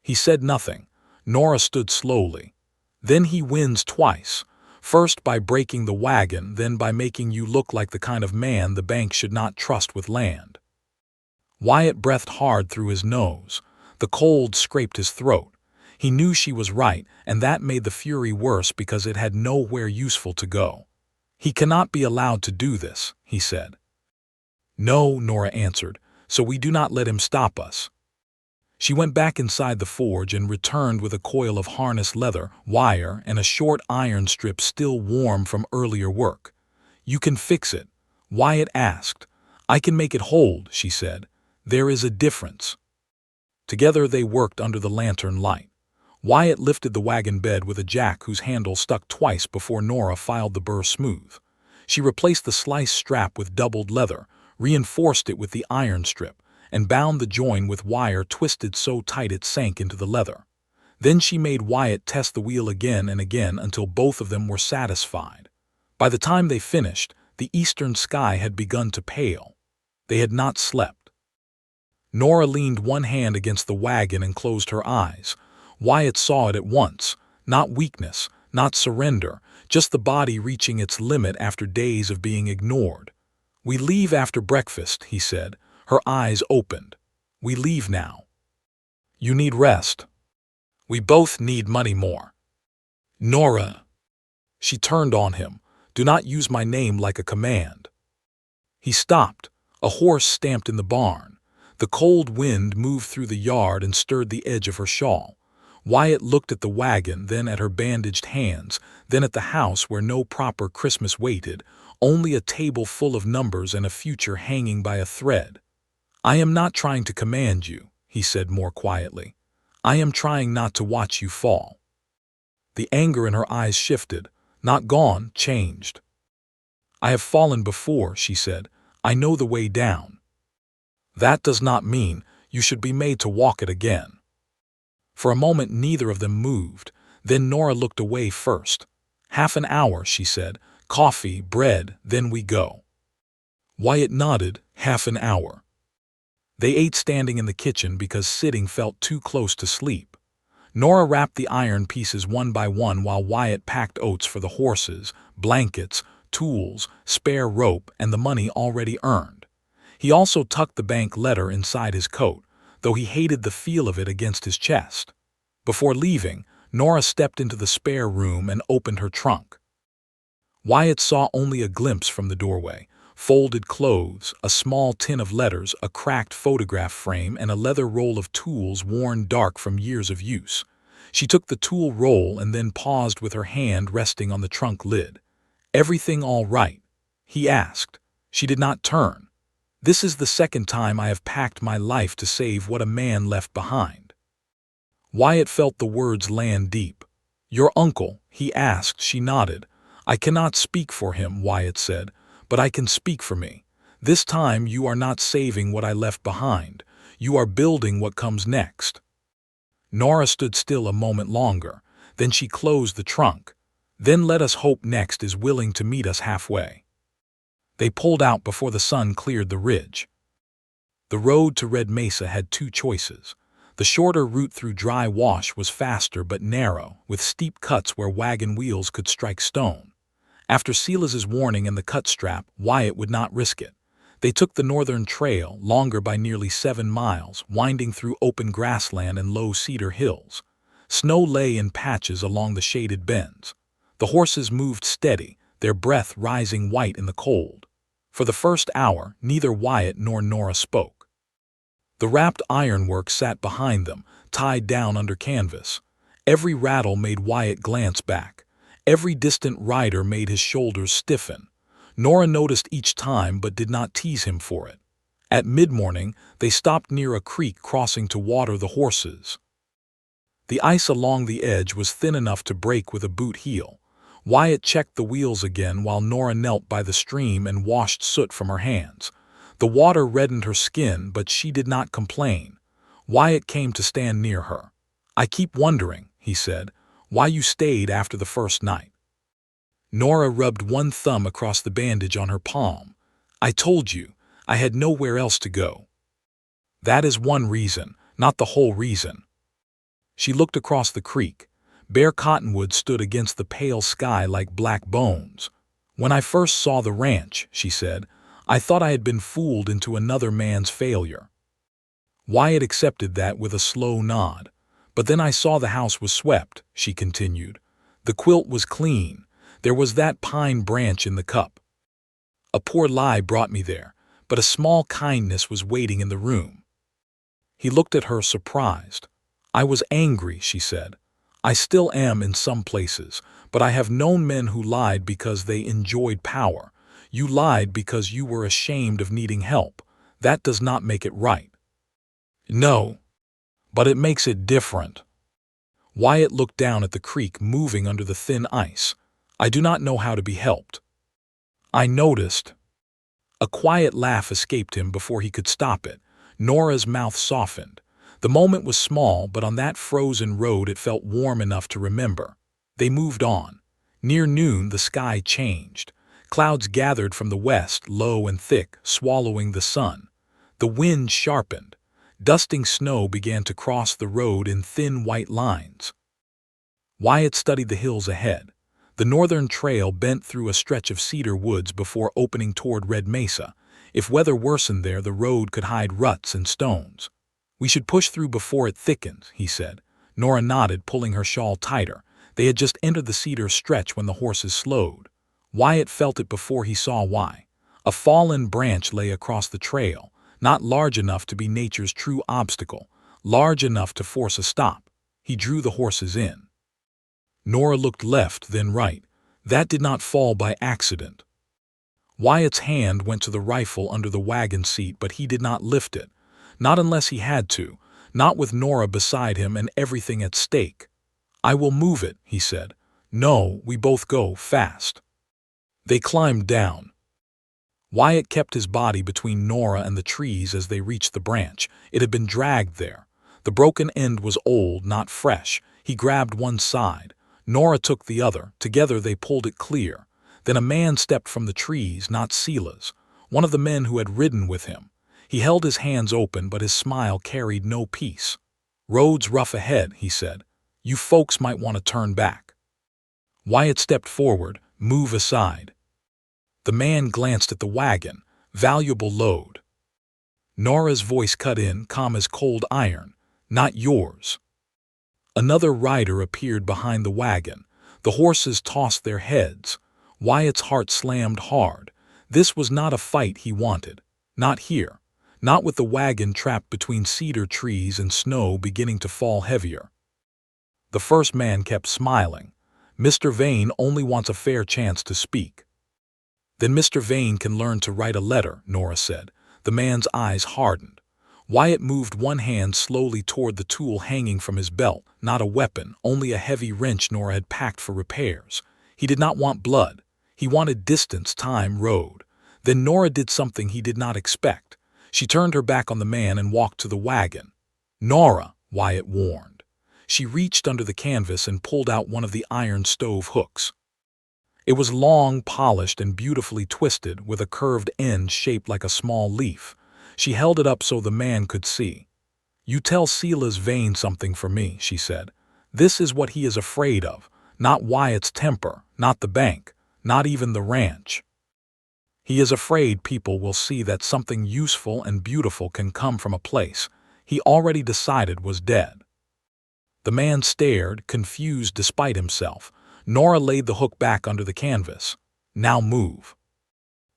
He said nothing. Nora stood slowly. Then he wins twice. First by breaking the wagon, then by making you look like the kind of man the bank should not trust with land. Wyatt breathed hard through his nose. The cold scraped his throat. He knew she was right, and that made the fury worse because it had nowhere useful to go. He cannot be allowed to do this, he said. No, Nora answered, so we do not let him stop us. She went back inside the forge and returned with a coil of harness leather, wire, and a short iron strip still warm from earlier work. You can fix it? Wyatt asked. I can make it hold, she said. There is a difference. Together they worked under the lantern light. Wyatt lifted the wagon bed with a jack whose handle stuck twice before Nora filed the burr smooth. She replaced the sliced strap with doubled leather, reinforced it with the iron strip, and bound the join with wire twisted so tight it sank into the leather. Then she made Wyatt test the wheel again and again until both of them were satisfied. By the time they finished, the eastern sky had begun to pale. They had not slept. Nora leaned one hand against the wagon and closed her eyes. Wyatt saw it at once. Not weakness, not surrender, just the body reaching its limit after days of being ignored. "We leave after breakfast," he said. Her eyes opened. "We leave now." "You need rest." "We both need money more." "Nora." She turned on him. "Do not use my name like a command." He stopped. A horse stamped in the barn. The cold wind moved through the yard and stirred the edge of her shawl. Wyatt looked at the wagon, then at her bandaged hands, then at the house where no proper Christmas waited, only a table full of numbers and a future hanging by a thread. "I am not trying to command you," he said more quietly. "I am trying not to watch you fall." The anger in her eyes shifted, not gone, changed. "I have fallen before," she said. "I know the way down." "That does not mean you should be made to walk it again." For a moment neither of them moved. Then Nora looked away first. "Half an hour," she said. "Coffee, bread, then we go." Wyatt nodded. "Half an hour." They ate standing in the kitchen because sitting felt too close to sleep. Nora wrapped the iron pieces one by one while Wyatt packed oats for the horses, blankets, tools, spare rope, and the money already earned. He also tucked the bank letter inside his coat, though he hated the feel of it against his chest. Before leaving, Nora stepped into the spare room and opened her trunk. Wyatt saw only a glimpse from the doorway: folded clothes, a small tin of letters, a cracked photograph frame, and a leather roll of tools worn dark from years of use. She took the tool roll and then paused with her hand resting on the trunk lid. "Everything all right?" he asked. She did not turn. "This is the second time I have packed my life to save what a man left behind." Wyatt felt the words land deep. "Your uncle?" he asked. She nodded. "I cannot speak for him," Wyatt said, "but I can speak for me. This time you are not saving what I left behind. You are building what comes next." Nora stood still a moment longer. Then she closed the trunk. "Then let us hope next is willing to meet us halfway." They pulled out before the sun cleared the ridge. The road to Red Mesa had two choices. The shorter route through dry wash was faster but narrow, with steep cuts where wagon wheels could strike stone. After Silas's warning and the cut strap, Wyatt would not risk it. They took the northern trail, longer by nearly 7 miles, winding through open grassland and low cedar hills. Snow lay in patches along the shaded bends. The horses moved steady, their breath rising white in the cold. For the first hour, neither Wyatt nor Nora spoke. The wrapped ironwork sat behind them, tied down under canvas. Every rattle made Wyatt glance back. Every distant rider made his shoulders stiffen. Nora noticed each time but did not tease him for it. At mid-morning, they stopped near a creek crossing to water the horses. The ice along the edge was thin enough to break with a boot heel. Wyatt checked the wheels again while Nora knelt by the stream and washed soot from her hands. The water reddened her skin, but she did not complain. Wyatt came to stand near her. "I keep wondering," he said, "why you stayed after the first night." Nora rubbed one thumb across the bandage on her palm. "I told you, I had nowhere else to go." "That is one reason, not the whole reason." She looked across the creek. Bare cottonwoods stood against the pale sky like black bones. "When I first saw the ranch," she said, "I thought I had been fooled into another man's failure." Wyatt accepted that with a slow nod. "But then I saw the house was swept," she continued. "The quilt was clean. There was that pine branch in the cup. A poor lie brought me there, but a small kindness was waiting in the room." He looked at her surprised. "I was angry," she said. "I still am in some places, but I have known men who lied because they enjoyed power. You lied because you were ashamed of needing help. That does not make it right." "No." But it makes it different. Wyatt looked down at the creek moving under the thin ice. I do not know how to be helped. I noticed. A quiet laugh escaped him before he could stop it. Nora's mouth softened. The moment was small, but on that frozen road it felt warm enough to remember. They moved on. Near noon the sky changed. Clouds gathered from the west, low and thick, swallowing the sun. The wind sharpened. Dusting snow began to cross the road in thin white lines. Wyatt studied the hills ahead. The northern trail bent through a stretch of cedar woods before opening toward Red Mesa. If weather worsened there, the road could hide ruts and stones. We should push through before it thickens, he said. Nora nodded, pulling her shawl tighter. They had just entered the cedar stretch when the horses slowed. Wyatt felt it before he saw why. A fallen branch lay across the trail, not large enough to be nature's true obstacle, large enough to force a stop. He drew the horses in. Nora looked left, then right. That did not fall by accident. Wyatt's hand went to the rifle under the wagon seat, but he did not lift it. Not unless he had to, not with Nora beside him and everything at stake. I will move it, he said. No, we both go, fast. They climbed down. Wyatt kept his body between Nora and the trees as they reached the branch. It had been dragged there. The broken end was old, not fresh. He grabbed one side. Nora took the other. Together they pulled it clear. Then a man stepped from the trees, not Sila's, one of the men who had ridden with him. He held his hands open, but his smile carried no peace. Road's rough ahead, he said. You folks might want to turn back. Wyatt stepped forward. Move aside. The man glanced at the wagon. Valuable load. Nora's voice cut in, calm as cold iron. Not yours. Another rider appeared behind the wagon. The horses tossed their heads. Wyatt's heart slammed hard. This was not a fight he wanted. Not here. Not with the wagon trapped between cedar trees and snow beginning to fall heavier. The first man kept smiling. Mr. Vane only wants a fair chance to speak. Then Mr. Vane can learn to write a letter, Nora said. The man's eyes hardened. Wyatt moved one hand slowly toward the tool hanging from his belt, not a weapon, only a heavy wrench Nora had packed for repairs. He did not want blood. He wanted distance, time, road. Then Nora did something he did not expect. She turned her back on the man and walked to the wagon. Nora, Wyatt warned. She reached under the canvas and pulled out one of the iron stove hooks. It was long, polished, and beautifully twisted, with a curved end shaped like a small leaf. She held it up so the man could see. You tell Sila's Vane something for me, she said. This is what he is afraid of, not Wyatt's temper, not the bank, not even the ranch. He is afraid people will see that something useful and beautiful can come from a place he already decided was dead. The man stared, confused despite himself. Nora laid the hook back under the canvas. Now move.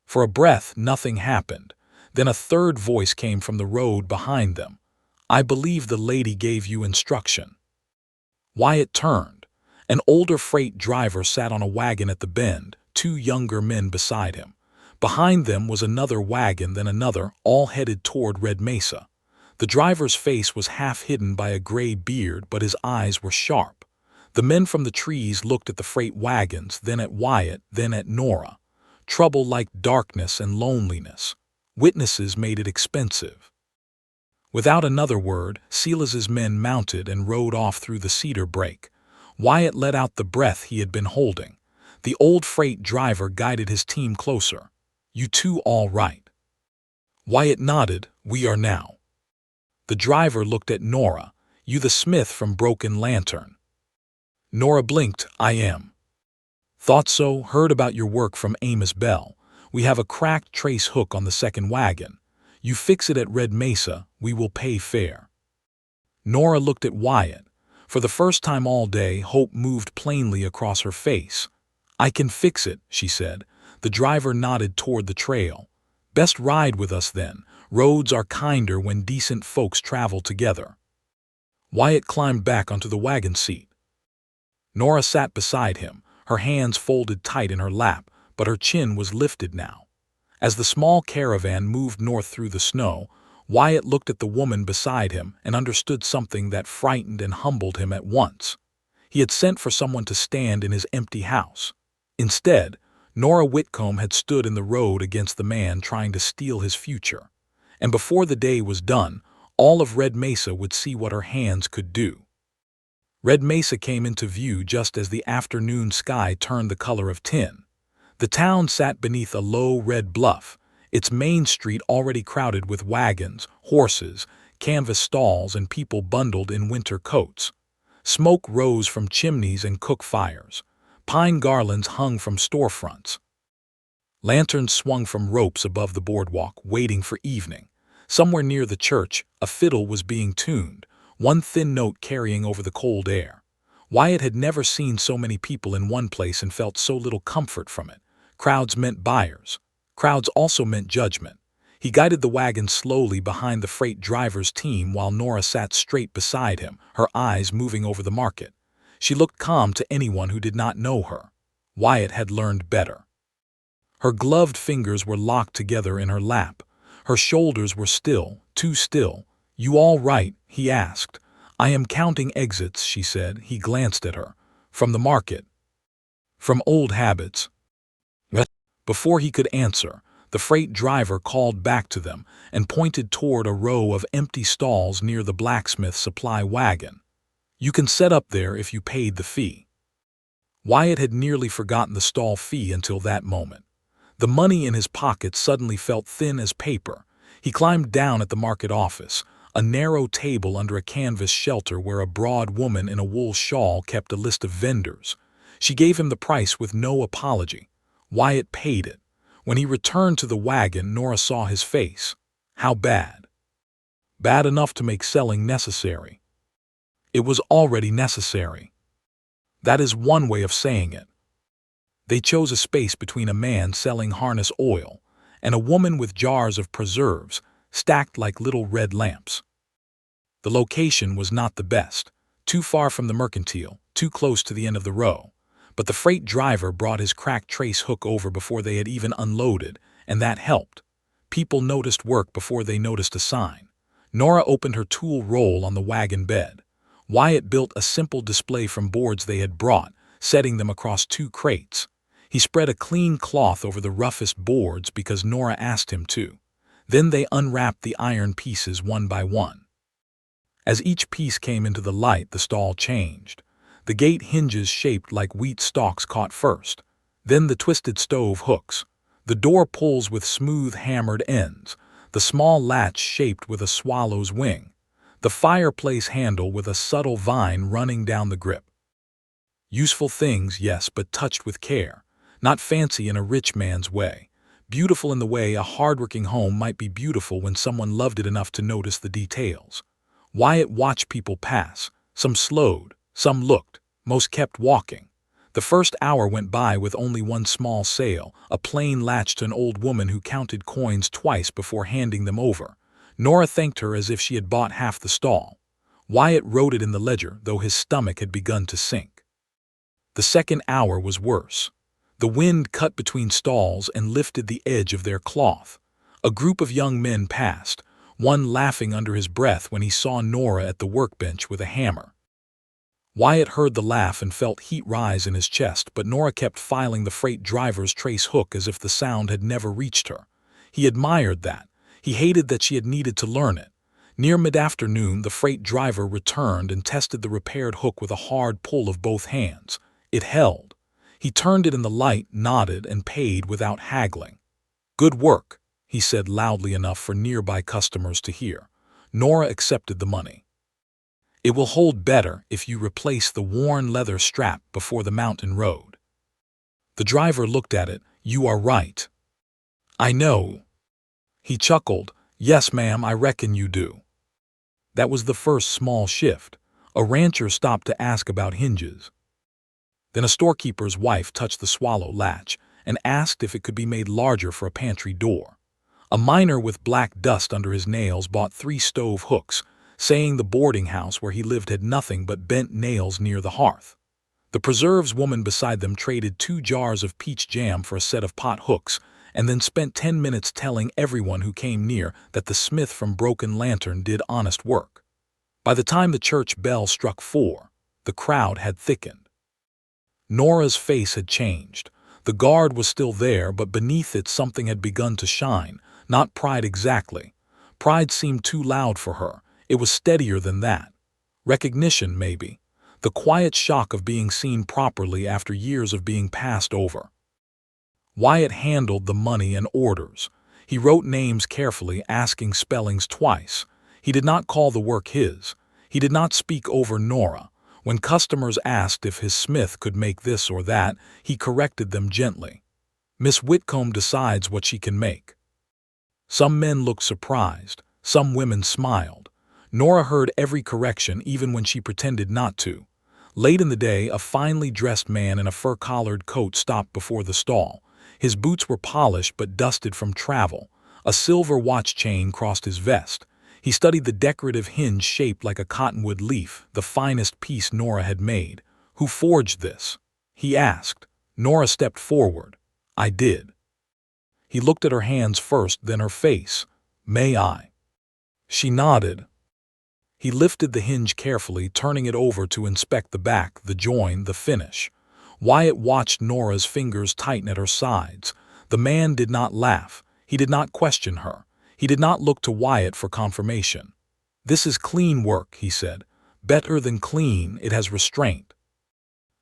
For a breath, nothing happened. Then a third voice came from the road behind them. I believe the lady gave you instruction. Wyatt turned. An older freight driver sat on a wagon at the bend, two younger men beside him. Behind them was another wagon, then another, all headed toward Red Mesa. The driver's face was half hidden by a gray beard, but his eyes were sharp. The men from the trees looked at the freight wagons, then at Wyatt, then at Nora. Trouble like darkness and loneliness. Witnesses made it expensive. Without another word, Silas's men mounted and rode off through the cedar brake. Wyatt let out the breath he had been holding. The old freight driver guided his team closer. You two all right? Wyatt nodded. We are now. The driver looked at Nora. You the smith from Broken Lantern? Nora blinked. I am. Thought so, heard about your work from Amos Bell. We have a cracked trace hook on the second wagon. You fix it at Red Mesa, we will pay fair. Nora looked at Wyatt. For the first time all day, hope moved plainly across her face. I can fix it, she said. The driver nodded toward the trail. Best ride with us then. Roads are kinder when decent folks travel together. Wyatt climbed back onto the wagon seat. Nora sat beside him, her hands folded tight in her lap, but her chin was lifted now. As the small caravan moved north through the snow, Wyatt looked at the woman beside him and understood something that frightened and humbled him at once. He had sent for someone to stand in his empty house. Instead, Nora Whitcomb had stood in the road against the man trying to steal his future. And before the day was done, all of Red Mesa would see what her hands could do. Red Mesa came into view just as the afternoon sky turned the color of tin. The town sat beneath a low red bluff, its main street already crowded with wagons, horses, canvas stalls, and people bundled in winter coats. Smoke rose from chimneys and cook fires. Pine garlands hung from storefronts. Lanterns swung from ropes above the boardwalk, waiting for evening. Somewhere near the church, a fiddle was being tuned, one thin note carrying over the cold air. Wyatt had never seen so many people in one place and felt so little comfort from it. Crowds meant buyers. Crowds also meant judgment. He guided the wagon slowly behind the freight driver's team while Nora sat straight beside him, her eyes moving over the market. She looked calm to anyone who did not know her. Wyatt had learned better. Her gloved fingers were locked together in her lap. Her shoulders were still, too still. "You all right?" he asked. "I am counting exits," she said. He glanced at her. "From the market." "From old habits." Before he could answer, the freight driver called back to them and pointed toward a row of empty stalls near the blacksmith supply wagon. "You can set up there if you paid the fee." Wyatt had nearly forgotten the stall fee until that moment. The money in his pocket suddenly felt thin as paper. He climbed down at the market office, a narrow table under a canvas shelter where a broad woman in a wool shawl kept a list of vendors. She gave him the price with no apology. Wyatt paid it. When he returned to the wagon, Nora saw his face. How bad? Bad enough to make selling necessary. It was already necessary. That is one way of saying it. They chose a space between a man selling harness oil and a woman with jars of preserves stacked like little red lamps. The location was not the best, too far from the mercantile, too close to the end of the row. But the freight driver brought his cracked trace hook over before they had even unloaded, and that helped. People noticed work before they noticed a sign. Nora opened her tool roll on the wagon bed. Wyatt built a simple display from boards they had brought, setting them across 2 crates. He spread a clean cloth over the roughest boards because Nora asked him to. Then they unwrapped the iron pieces one by one. As each piece came into the light, the stall changed. The gate hinges shaped like wheat stalks caught first, then the twisted stove hooks, the door pulls with smooth hammered ends, the small latch shaped with a swallow's wing, the fireplace handle with a subtle vine running down the grip. Useful things, yes, but touched with care, not fancy in a rich man's way, beautiful in the way a hardworking home might be beautiful when someone loved it enough to notice the details. Wyatt watched people pass, some slowed, some looked, most kept walking. The first hour went by with only one small sale, a plain latch to an old woman who counted coins twice before handing them over. Nora thanked her as if she had bought half the stall. Wyatt wrote it in the ledger, though his stomach had begun to sink. The second hour was worse. The wind cut between stalls and lifted the edge of their cloth. A group of young men passed, one laughing under his breath when he saw Nora at the workbench with a hammer. Wyatt heard the laugh and felt heat rise in his chest, but Nora kept filing the freight driver's trace hook as if the sound had never reached her. He admired that. He hated that she had needed to learn it. Near mid-afternoon, the freight driver returned and tested the repaired hook with a hard pull of both hands. It held. He turned it in the light, nodded, and paid without haggling. "Good work," he said loudly enough for nearby customers to hear. Nora accepted the money. "It will hold better if you replace the worn leather strap before the mountain road." The driver looked at it. "You are right." "I know." He chuckled. "Yes, ma'am, I reckon you do." That was the first small shift. A rancher stopped to ask about hinges. Then a storekeeper's wife touched the swallow latch and asked if it could be made larger for a pantry door. A miner with black dust under his nails bought 3 stove hooks, saying the boarding house where he lived had nothing but bent nails near the hearth. The preserves woman beside them traded 2 jars of peach jam for a set of pot hooks, and then spent 10 minutes telling everyone who came near that the smith from Broken Lantern did honest work. By the time the church bell struck 4, the crowd had thickened. Nora's face had changed. The guard was still there, but beneath it something had begun to shine. Not pride exactly. Pride seemed too loud for her. It was steadier than that. Recognition, maybe. The quiet shock of being seen properly after years of being passed over. Wyatt handled the money and orders. He wrote names carefully, asking spellings twice. He did not call the work his. He did not speak over Nora. When customers asked if his smith could make this or that, he corrected them gently. Miss Whitcomb decides what she can make. Some men looked surprised. Some women smiled. Nora heard every correction, even when she pretended not to. Late in the day, a finely dressed man in a fur-collared coat stopped before the stall. His boots were polished but dusted from travel. A silver watch chain crossed his vest. He studied the decorative hinge shaped like a cottonwood leaf, the finest piece Nora had made. "Who forged this?" he asked. Nora stepped forward. "I did." He looked at her hands first, then her face. "May I?" She nodded. He lifted the hinge carefully, turning it over to inspect the back, the join, the finish. Wyatt watched Nora's fingers tighten at her sides. The man did not laugh. He did not question her. He did not look to Wyatt for confirmation. "This is clean work," he said. "Better than clean, it has restraint."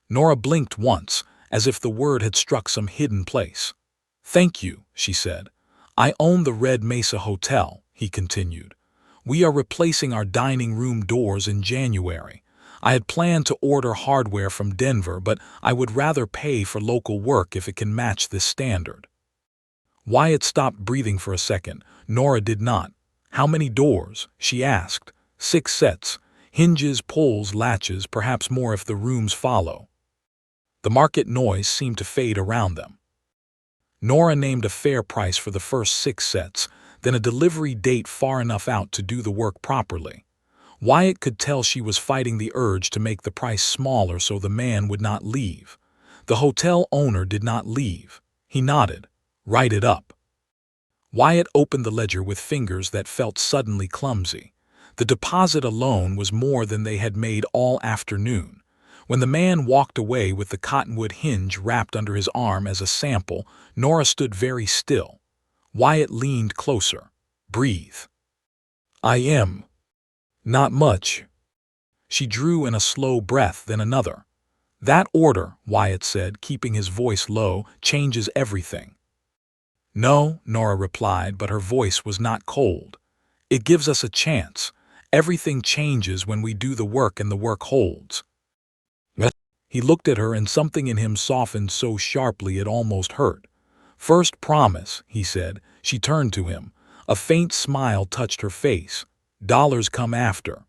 Nora blinked once, as if the word had struck some hidden place. "Thank you," she said. "I own the Red Mesa Hotel," he continued. "We are replacing our dining room doors in January. I had planned to order hardware from Denver, but I would rather pay for local work if it can match this standard." Wyatt stopped breathing for a second. Nora did not. "How many doors?" she asked. 6 sets. Hinges, pulls, latches, perhaps more if the rooms follow." The market noise seemed to fade around them. Nora named a fair price for the first 6 sets, then a delivery date far enough out to do the work properly. Wyatt could tell she was fighting the urge to make the price smaller so the man would not leave. The hotel owner did not leave. He nodded. "Write it up." Wyatt opened the ledger with fingers that felt suddenly clumsy. The deposit alone was more than they had made all afternoon. When the man walked away with the cottonwood hinge wrapped under his arm as a sample, Nora stood very still. Wyatt leaned closer. "Breathe." "I am." "Not much." She drew in a slow breath, then another. "That order," Wyatt said, keeping his voice low, "changes everything." "No," Nora replied, but her voice was not cold. "It gives us a chance. Everything changes when we do the work and the work holds." He looked at her and something in him softened so sharply it almost hurt. "First promise," he said. She turned to him. A faint smile touched her face. "Dollars come after."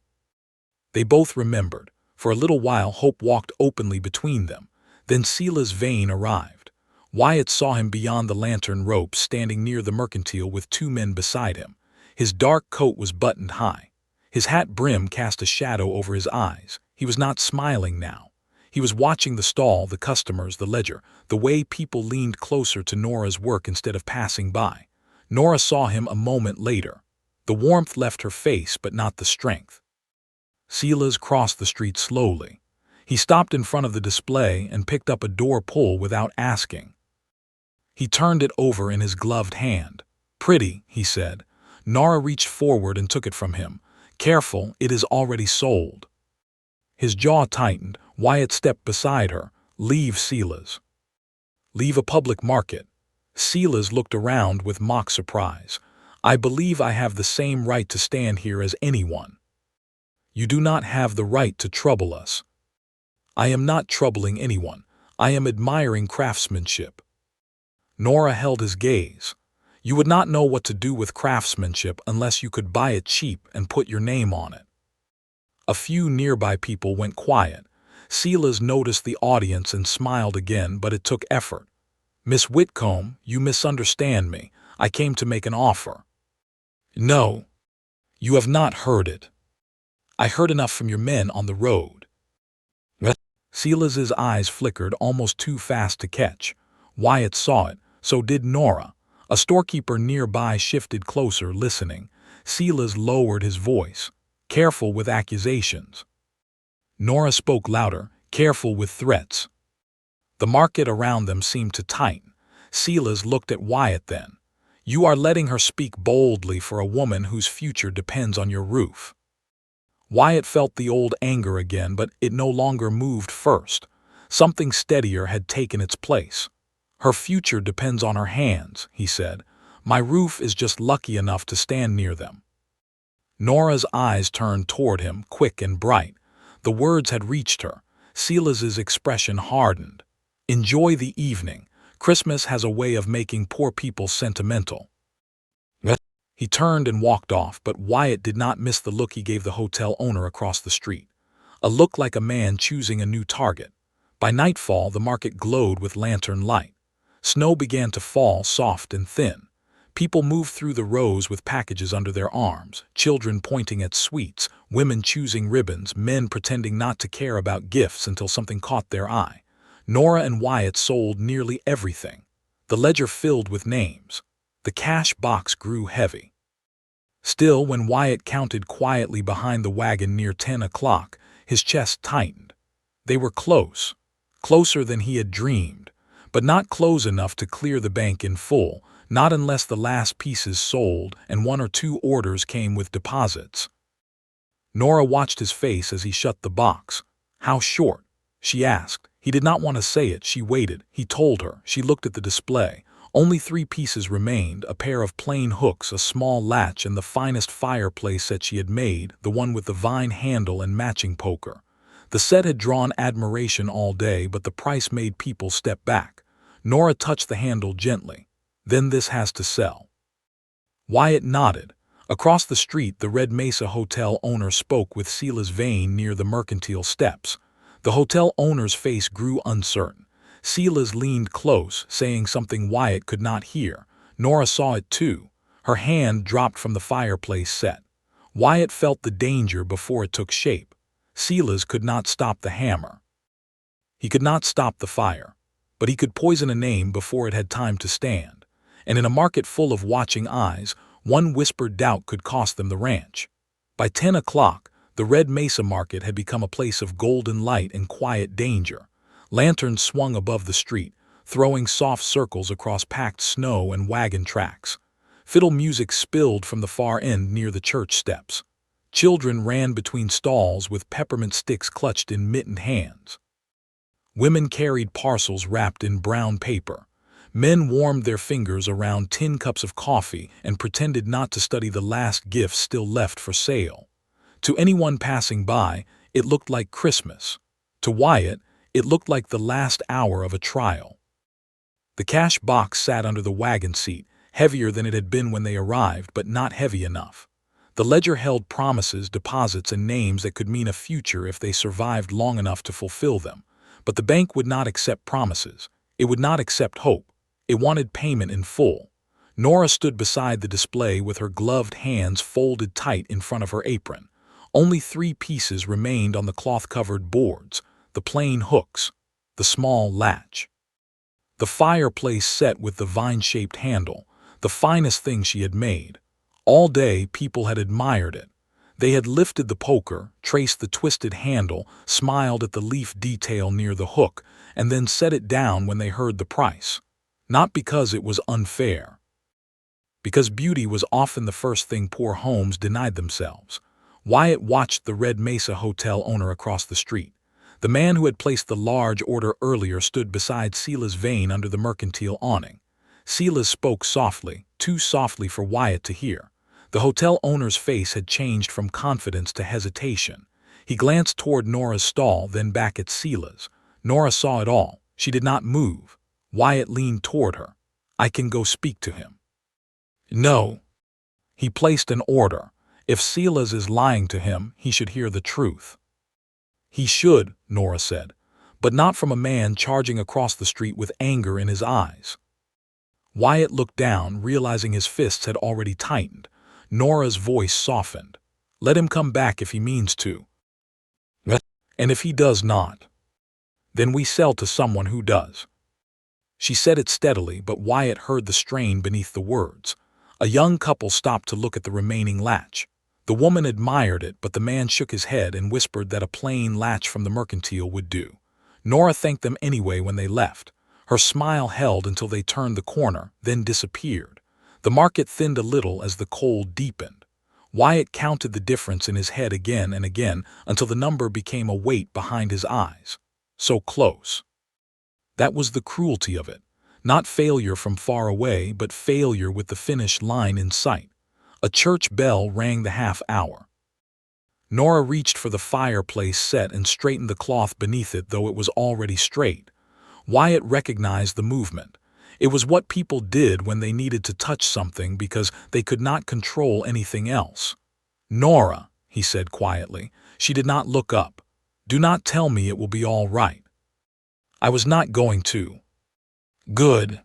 They both remembered. For a little while hope walked openly between them. Then Sela's vein arrived. Wyatt saw him beyond the lantern rope, standing near the mercantile with 2 men beside him. His dark coat was buttoned high. His hat brim cast a shadow over his eyes. He was not smiling now. He was watching the stall, the customers, the ledger, the way people leaned closer to Nora's work instead of passing by. Nora saw him a moment later. The warmth left her face, but not the strength. Sela's crossed the street slowly. He stopped in front of the display and picked up a door pull without asking. He turned it over in his gloved hand. "Pretty," he said. Nora reached forward and took it from him. "Careful, it is already sold." His jaw tightened. Wyatt stepped beside her. "Leave Sela's." "Leave a public market." Sela's looked around with mock surprise. "I believe I have the same right to stand here as anyone." "You do not have the right to trouble us." "I am not troubling anyone. I am admiring craftsmanship." Nora held his gaze. "You would not know what to do with craftsmanship unless you could buy it cheap and put your name on it." A few nearby people went quiet. Sela's noticed the audience and smiled again, but it took effort. "Miss Whitcomb, you misunderstand me. I came to make an offer." "No. You have not heard it. I heard enough from your men on the road." Sela's eyes flickered almost too fast to catch. Wyatt saw it. So did Nora. A storekeeper nearby shifted closer, listening. Silas lowered his voice, careful with accusations. Nora spoke louder, careful with threats. The market around them seemed to tighten. Silas looked at Wyatt then. You are letting her speak boldly for a woman whose future depends on your roof. Wyatt felt the old anger again, but it no longer moved first. Something steadier had taken its place. Her future depends on her hands, he said. My roof is just lucky enough to stand near them. Nora's eyes turned toward him, quick and bright. The words had reached her. Silas's expression hardened. Enjoy the evening. Christmas has a way of making poor people sentimental. He turned and walked off, but Wyatt did not miss the look he gave the hotel owner across the street. A look like a man choosing a new target. By nightfall, the market glowed with lantern light. Snow began to fall, soft and thin. People moved through the rows with packages under their arms, children pointing at sweets, women choosing ribbons, men pretending not to care about gifts until something caught their eye. Nora and Wyatt sold nearly everything. The ledger filled with names. The cash box grew heavy. Still, when Wyatt counted quietly behind the wagon near 10 o'clock, his chest tightened. They were close, closer than he had dreamed, but not close enough to clear the bank in full, not unless the last pieces sold and 1 or 2 orders came with deposits. Nora watched his face as he shut the box. How short? She asked. He did not want to say it. She waited. He told her. She looked at the display. Only 3 pieces remained, a pair of plain hooks, a small latch, and the finest fireplace set she had made, the one with the vine handle and matching poker. The set had drawn admiration all day, but the price made people step back. Nora touched the handle gently. Then this has to sell. Wyatt nodded. Across the street, the Red Mesa hotel owner spoke with Silas Vane near the mercantile steps. The hotel owner's face grew uncertain. Silas leaned close, saying something Wyatt could not hear. Nora saw it too. Her hand dropped from the fireplace set. Wyatt felt the danger before it took shape. Silas could not stop the hammer. He could not stop the fire, but he could poison a name before it had time to stand. And in a market full of watching eyes, one whispered doubt could cost them the ranch. By 10 o'clock, the Red Mesa market had become a place of golden light and quiet danger. Lanterns swung above the street, throwing soft circles across packed snow and wagon tracks. Fiddle music spilled from the far end near the church steps. Children ran between stalls with peppermint sticks clutched in mittened hands. Women carried parcels wrapped in brown paper. Men warmed their fingers around tin cups of coffee and pretended not to study the last gifts still left for sale. To anyone passing by, it looked like Christmas. To Wyatt, it looked like the last hour of a trial. The cash box sat under the wagon seat, heavier than it had been when they arrived, but not heavy enough. The ledger held promises, deposits, and names that could mean a future if they survived long enough to fulfill them. But the bank would not accept promises. It would not accept hope. It wanted payment in full. Nora stood beside the display with her gloved hands folded tight in front of her apron. Only 3 pieces remained on the cloth-covered boards, the plain hooks, the small latch. The fireplace set with the vine-shaped handle, the finest thing she had made. All day people had admired it. They had lifted the poker, traced the twisted handle, smiled at the leaf detail near the hook, and then set it down when they heard the price. Not because it was unfair. Because beauty was often the first thing poor homes denied themselves. Wyatt watched the Red Mesa hotel owner across the street. The man who had placed the large order earlier stood beside Silas Vane under the mercantile awning. Silas spoke softly, too softly for Wyatt to hear. The hotel owner's face had changed from confidence to hesitation. He glanced toward Nora's stall, then back at Silas. Nora saw it all. She did not move. Wyatt leaned toward her. I can go speak to him. No. He placed an order. If Silas is lying to him, he should hear the truth. He should, Nora said, but not from a man charging across the street with anger in his eyes. Wyatt looked down, realizing his fists had already tightened. Nora's voice softened. Let him come back if he means to. And if he does not, then we sell to someone who does. She said it steadily, but Wyatt heard the strain beneath the words. A young couple stopped to look at the remaining latch. The woman admired it, but the man shook his head and whispered that a plain latch from the mercantile would do. Nora thanked them anyway when they left. Her smile held until they turned the corner, then disappeared. The market thinned a little as the cold deepened. Wyatt counted the difference in his head again and again until the number became a weight behind his eyes. So close. That was the cruelty of it. Not failure from far away, but failure with the finish line in sight. A church bell rang the half-hour. Nora reached for the fireplace set and straightened the cloth beneath it, though it was already straight. Wyatt recognized the movement. It was what people did when they needed to touch something because they could not control anything else. "Nora," he said quietly. She did not look up. "Do not tell me it will be all right." "I was not going to." "Good.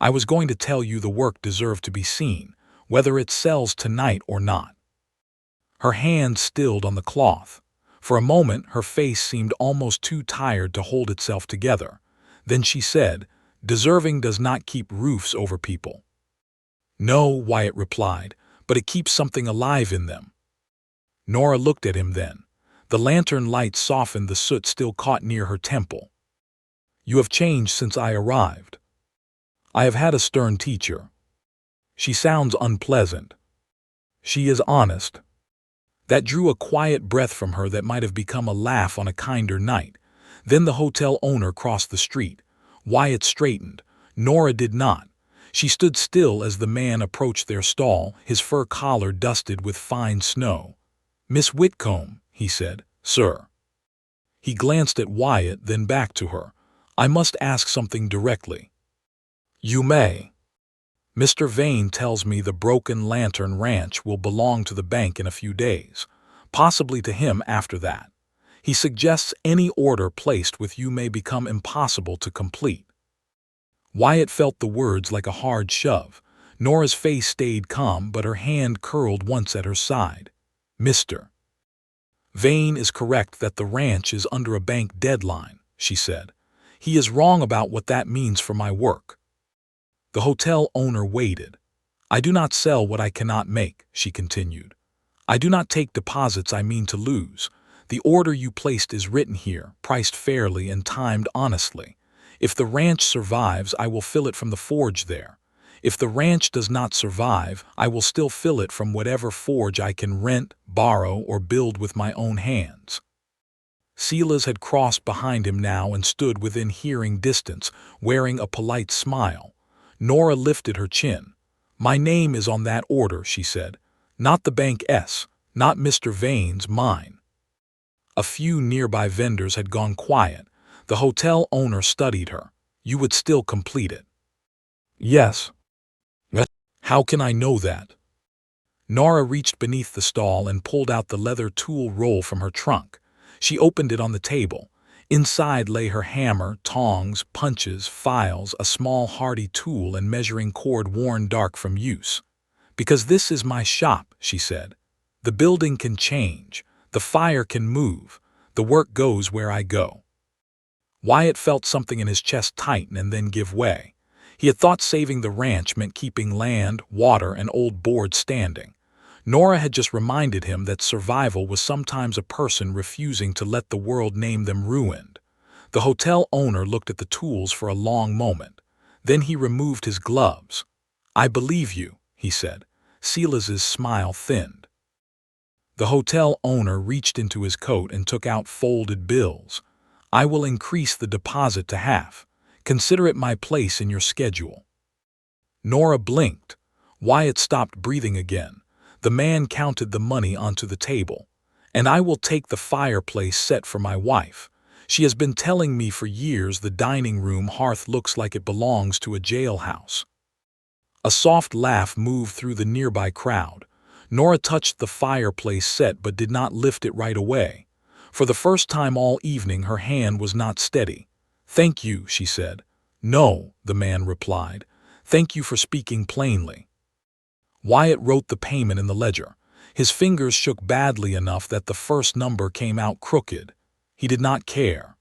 I was going to tell you the work deserved to be seen, whether it sells tonight or not." Her hand stilled on the cloth. For a moment her face seemed almost too tired to hold itself together. Then she said, "Deserving does not keep roofs over people." "No," Wyatt replied, "but it keeps something alive in them." Nora looked at him then. The lantern light softened the soot still caught near her temple. "You have changed since I arrived." "I have had a stern teacher." "She sounds unpleasant." "She is honest." That drew a quiet breath from her that might have become a laugh on a kinder night. Then the hotel owner crossed the street. Wyatt straightened. Nora did not. She stood still as the man approached their stall, his fur collar dusted with fine snow. "Miss Whitcomb," he said. "Sir." He glanced at Wyatt, then back to her. "I must ask something directly." "You may." "Mr. Vane tells me the Broken Lantern Ranch will belong to the bank in a few days, possibly to him after that. He suggests any order placed with you may become impossible to complete." Wyatt felt the words like a hard shove. Nora's face stayed calm, but her hand curled once at her side. "Mr. Vane is correct that the ranch is under a bank deadline," she said. "He is wrong about what that means for my work." The hotel owner waited. "I do not sell what I cannot make," she continued. "I do not take deposits I mean to lose. The order you placed is written here, priced fairly and timed honestly. If the ranch survives, I will fill it from the forge there. If the ranch does not survive, I will still fill it from whatever forge I can rent, borrow, or build with my own hands." Silas had crossed behind him now and stood within hearing distance, wearing a polite smile. Nora lifted her chin. "My name is on that order," she said. "Not the bank's, not Mr. Vane's, mine." A few nearby vendors had gone quiet. The hotel owner studied her. "You would still complete it?" "Yes." "How can I know that?" Nora reached beneath the stall and pulled out the leather tool roll from her trunk. She opened it on the table. Inside lay her hammer, tongs, punches, files, a small hardy tool and measuring cord worn dark from use. "Because this is my shop," she said. "The building can change. The fire can move. The work goes where I go." Wyatt felt something in his chest tighten and then give way. He had thought saving the ranch meant keeping land, water, and old boards standing. Nora had just reminded him that survival was sometimes a person refusing to let the world name them ruined. The hotel owner looked at the tools for a long moment. Then he removed his gloves. "I believe you," he said. Silas's smile thinned. The hotel owner reached into his coat and took out folded bills. "I will increase the deposit to half. Consider it my place in your schedule." Nora blinked. Wyatt stopped breathing again. The man counted the money onto the table. "And I will take the fireplace set for my wife. She has been telling me for years the dining room hearth looks like it belongs to a jailhouse." A soft laugh moved through the nearby crowd. Nora touched the fireplace set but did not lift it right away. For the first time all evening her hand was not steady. "Thank you," she said. "No," the man replied. "Thank you for speaking plainly." Wyatt wrote the payment in the ledger. His fingers shook badly enough that the first number came out crooked. He did not care.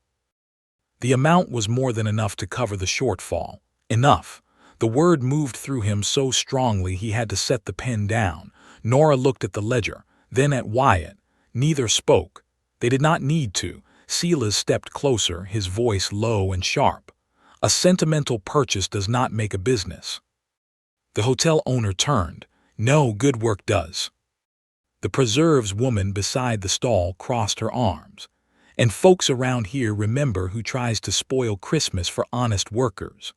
The amount was more than enough to cover the shortfall. Enough. The word moved through him so strongly he had to set the pen down. Nora looked at the ledger, then at Wyatt. Neither spoke. They did not need to. Silas stepped closer, his voice low and sharp. A sentimental purchase does not make a business. The hotel owner turned. No, good work does. The preserves woman beside the stall crossed her arms. And folks around here remember who tries to spoil Christmas for honest workers.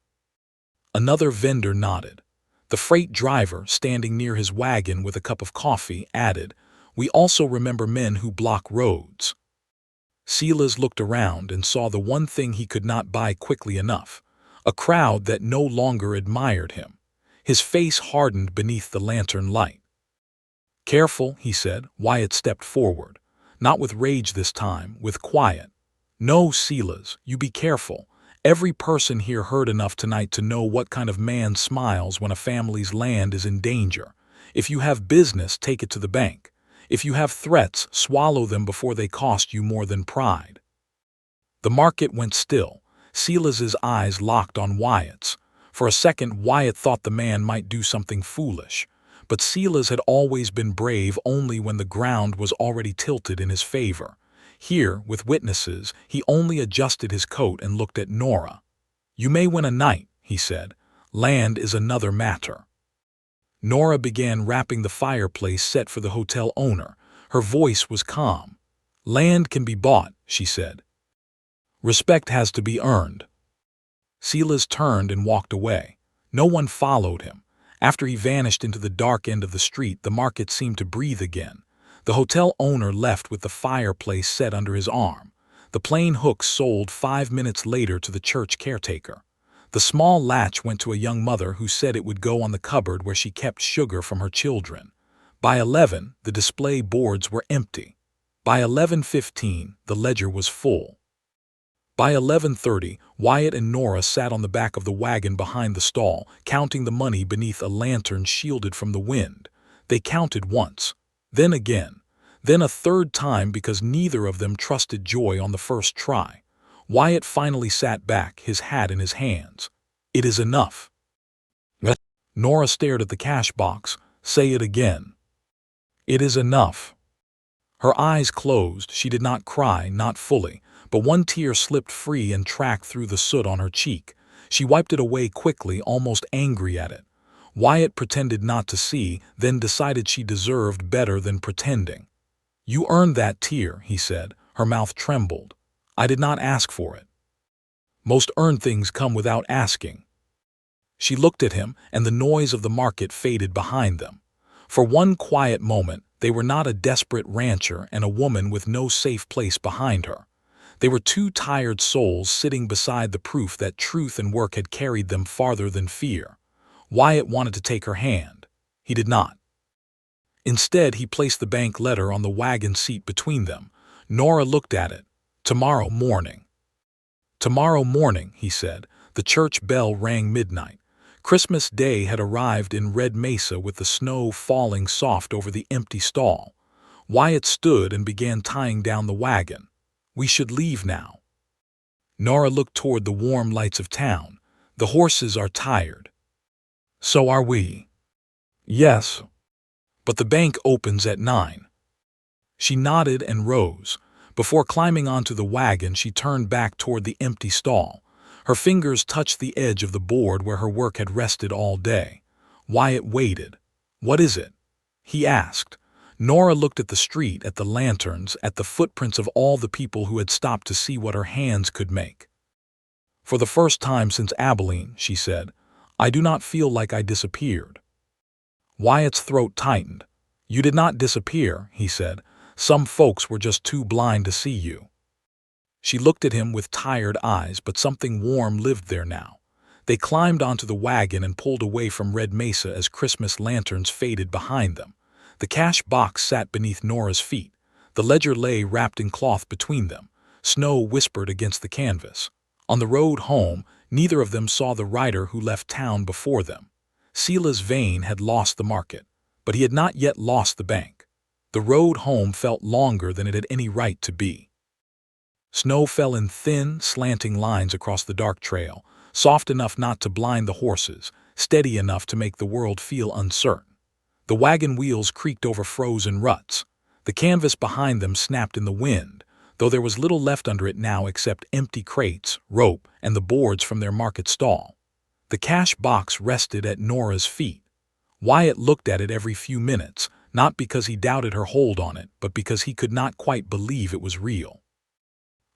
Another vendor nodded. The freight driver, standing near his wagon with a cup of coffee, added, "We also remember men who block roads." Silas looked around and saw the one thing he could not buy quickly enough, a crowd that no longer admired him. His face hardened beneath the lantern light. "Careful," he said. Wyatt stepped forward. Not with rage this time, with quiet. "No, Silas, you be careful. Every person here heard enough tonight to know what kind of man smiles when a family's land is in danger. If you have business, take it to the bank. If you have threats, swallow them before they cost you more than pride." The market went still. Silas's eyes locked on Wyatt's. For a second, Wyatt thought the man might do something foolish. But Silas had always been brave only when the ground was already tilted in his favor. Here, with witnesses, he only adjusted his coat and looked at Nora. "You may win a night," he said. "Land is another matter." Nora began wrapping the fireplace set for the hotel owner. Her voice was calm. "Land can be bought," she said. "Respect has to be earned." Silas turned and walked away. No one followed him. After he vanished into the dark end of the street, the market seemed to breathe again. The hotel owner left with the fireplace set under his arm. The plain hooks sold 5 minutes later to the church caretaker. The small latch went to a young mother who said it would go on the cupboard where she kept sugar from her children. By 11, the display boards were empty. By 11:15, the ledger was full. By 11:30, Wyatt and Nora sat on the back of the wagon behind the stall, counting the money beneath a lantern shielded from the wind. They counted once, then again, then a third time because neither of them trusted joy on the first try. Wyatt finally sat back, his hat in his hands. "It is enough." Nora stared at the cash box. "Say it again." "It is enough." Her eyes closed. She did not cry, not fully, but one tear slipped free and tracked through the soot on her cheek. She wiped it away quickly, almost angry at it. Wyatt pretended not to see, then decided she deserved better than pretending. "You earned that tear," he said. Her mouth trembled. "I did not ask for it." "Most earned things come without asking." She looked at him, and the noise of the market faded behind them. For one quiet moment, they were not a desperate rancher and a woman with no safe place behind her. They were two tired souls sitting beside the proof that truth and work had carried them farther than fear. Wyatt wanted to take her hand. He did not. Instead, he placed the bank letter on the wagon seat between them. Nora looked at it. "Tomorrow morning." "Tomorrow morning," he said. The church bell rang midnight. Christmas Day had arrived in Red Mesa with the snow falling soft over the empty stall. Wyatt stood and began tying down the wagon. "We should leave now." Nora looked toward the warm lights of town. "The horses are tired." "So are we." "Yes. But the bank opens at 9. She nodded and rose. Before climbing onto the wagon, she turned back toward the empty stall. Her fingers touched the edge of the board where her work had rested all day. Wyatt waited. "What is it?" he asked. Nora looked at the street, at the lanterns, at the footprints of all the people who had stopped to see what her hands could make. "For the first time since Abilene," she said, "I do not feel like I disappeared." Wyatt's throat tightened. "You did not disappear," he said. "Some folks were just too blind to see you." She looked at him with tired eyes, but something warm lived there now. They climbed onto the wagon and pulled away from Red Mesa as Christmas lanterns faded behind them. The cash box sat beneath Nora's feet. The ledger lay wrapped in cloth between them. Snow whispered against the canvas. On the road home, neither of them saw the rider who left town before them. Silas Vane had lost the market, but he had not yet lost the bank. The road home felt longer than it had any right to be. Snow fell in thin, slanting lines across the dark trail, soft enough not to blind the horses, steady enough to make the world feel uncertain. The wagon wheels creaked over frozen ruts. The canvas behind them snapped in the wind, though there was little left under it now except empty crates, rope, and the boards from their market stall. The cash box rested at Nora's feet. Wyatt looked at it every few minutes, not because he doubted her hold on it, but because he could not quite believe it was real.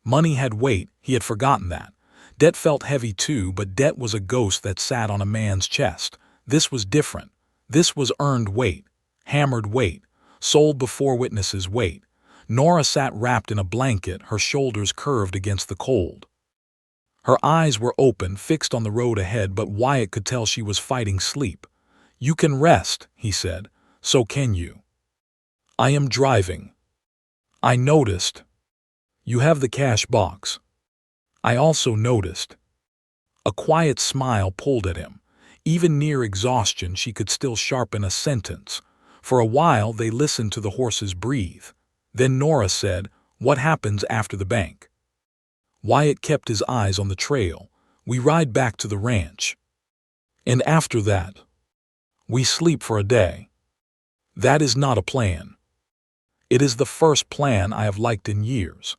Money had weight, he had forgotten that. Debt felt heavy too, but debt was a ghost that sat on a man's chest. This was different. This was earned weight, hammered weight, sold before witnesses weight. Nora sat wrapped in a blanket, her shoulders curved against the cold. Her eyes were open, fixed on the road ahead, but Wyatt could tell she was fighting sleep. "You can rest," he said. "So can you." "I am driving." "I noticed." "You have the cash box." "I also noticed." A quiet smile pulled at him. Even near exhaustion, she could still sharpen a sentence. For a while, they listened to the horses breathe. Then Nora said, "What happens after the bank?" Wyatt kept his eyes on the trail. "We ride back to the ranch." "And after that?" "We sleep for a day." "That is not a plan." "It is the first plan I have liked in years."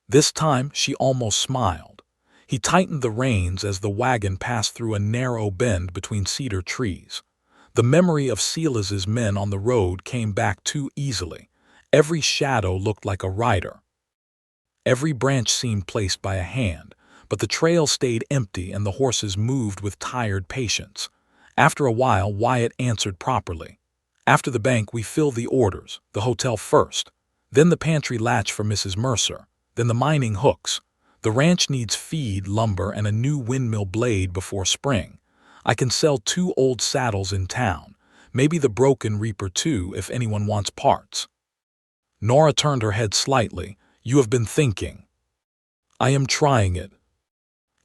This time she almost smiled. He tightened the reins as the wagon passed through a narrow bend between cedar trees. The memory of Silas's men on the road came back too easily. Every shadow looked like a rider. Every branch seemed placed by a hand, but the trail stayed empty and the horses moved with tired patience. After a while, Wyatt answered properly. "After the bank, we fill the orders, the hotel first, then the pantry latch for Mrs. Mercer, then the mining hooks. The ranch needs feed, lumber, and a new windmill blade before spring. I can sell 2 old saddles in town, maybe the broken reaper too if anyone wants parts." Nora turned her head slightly. "You have been thinking." "I am trying it."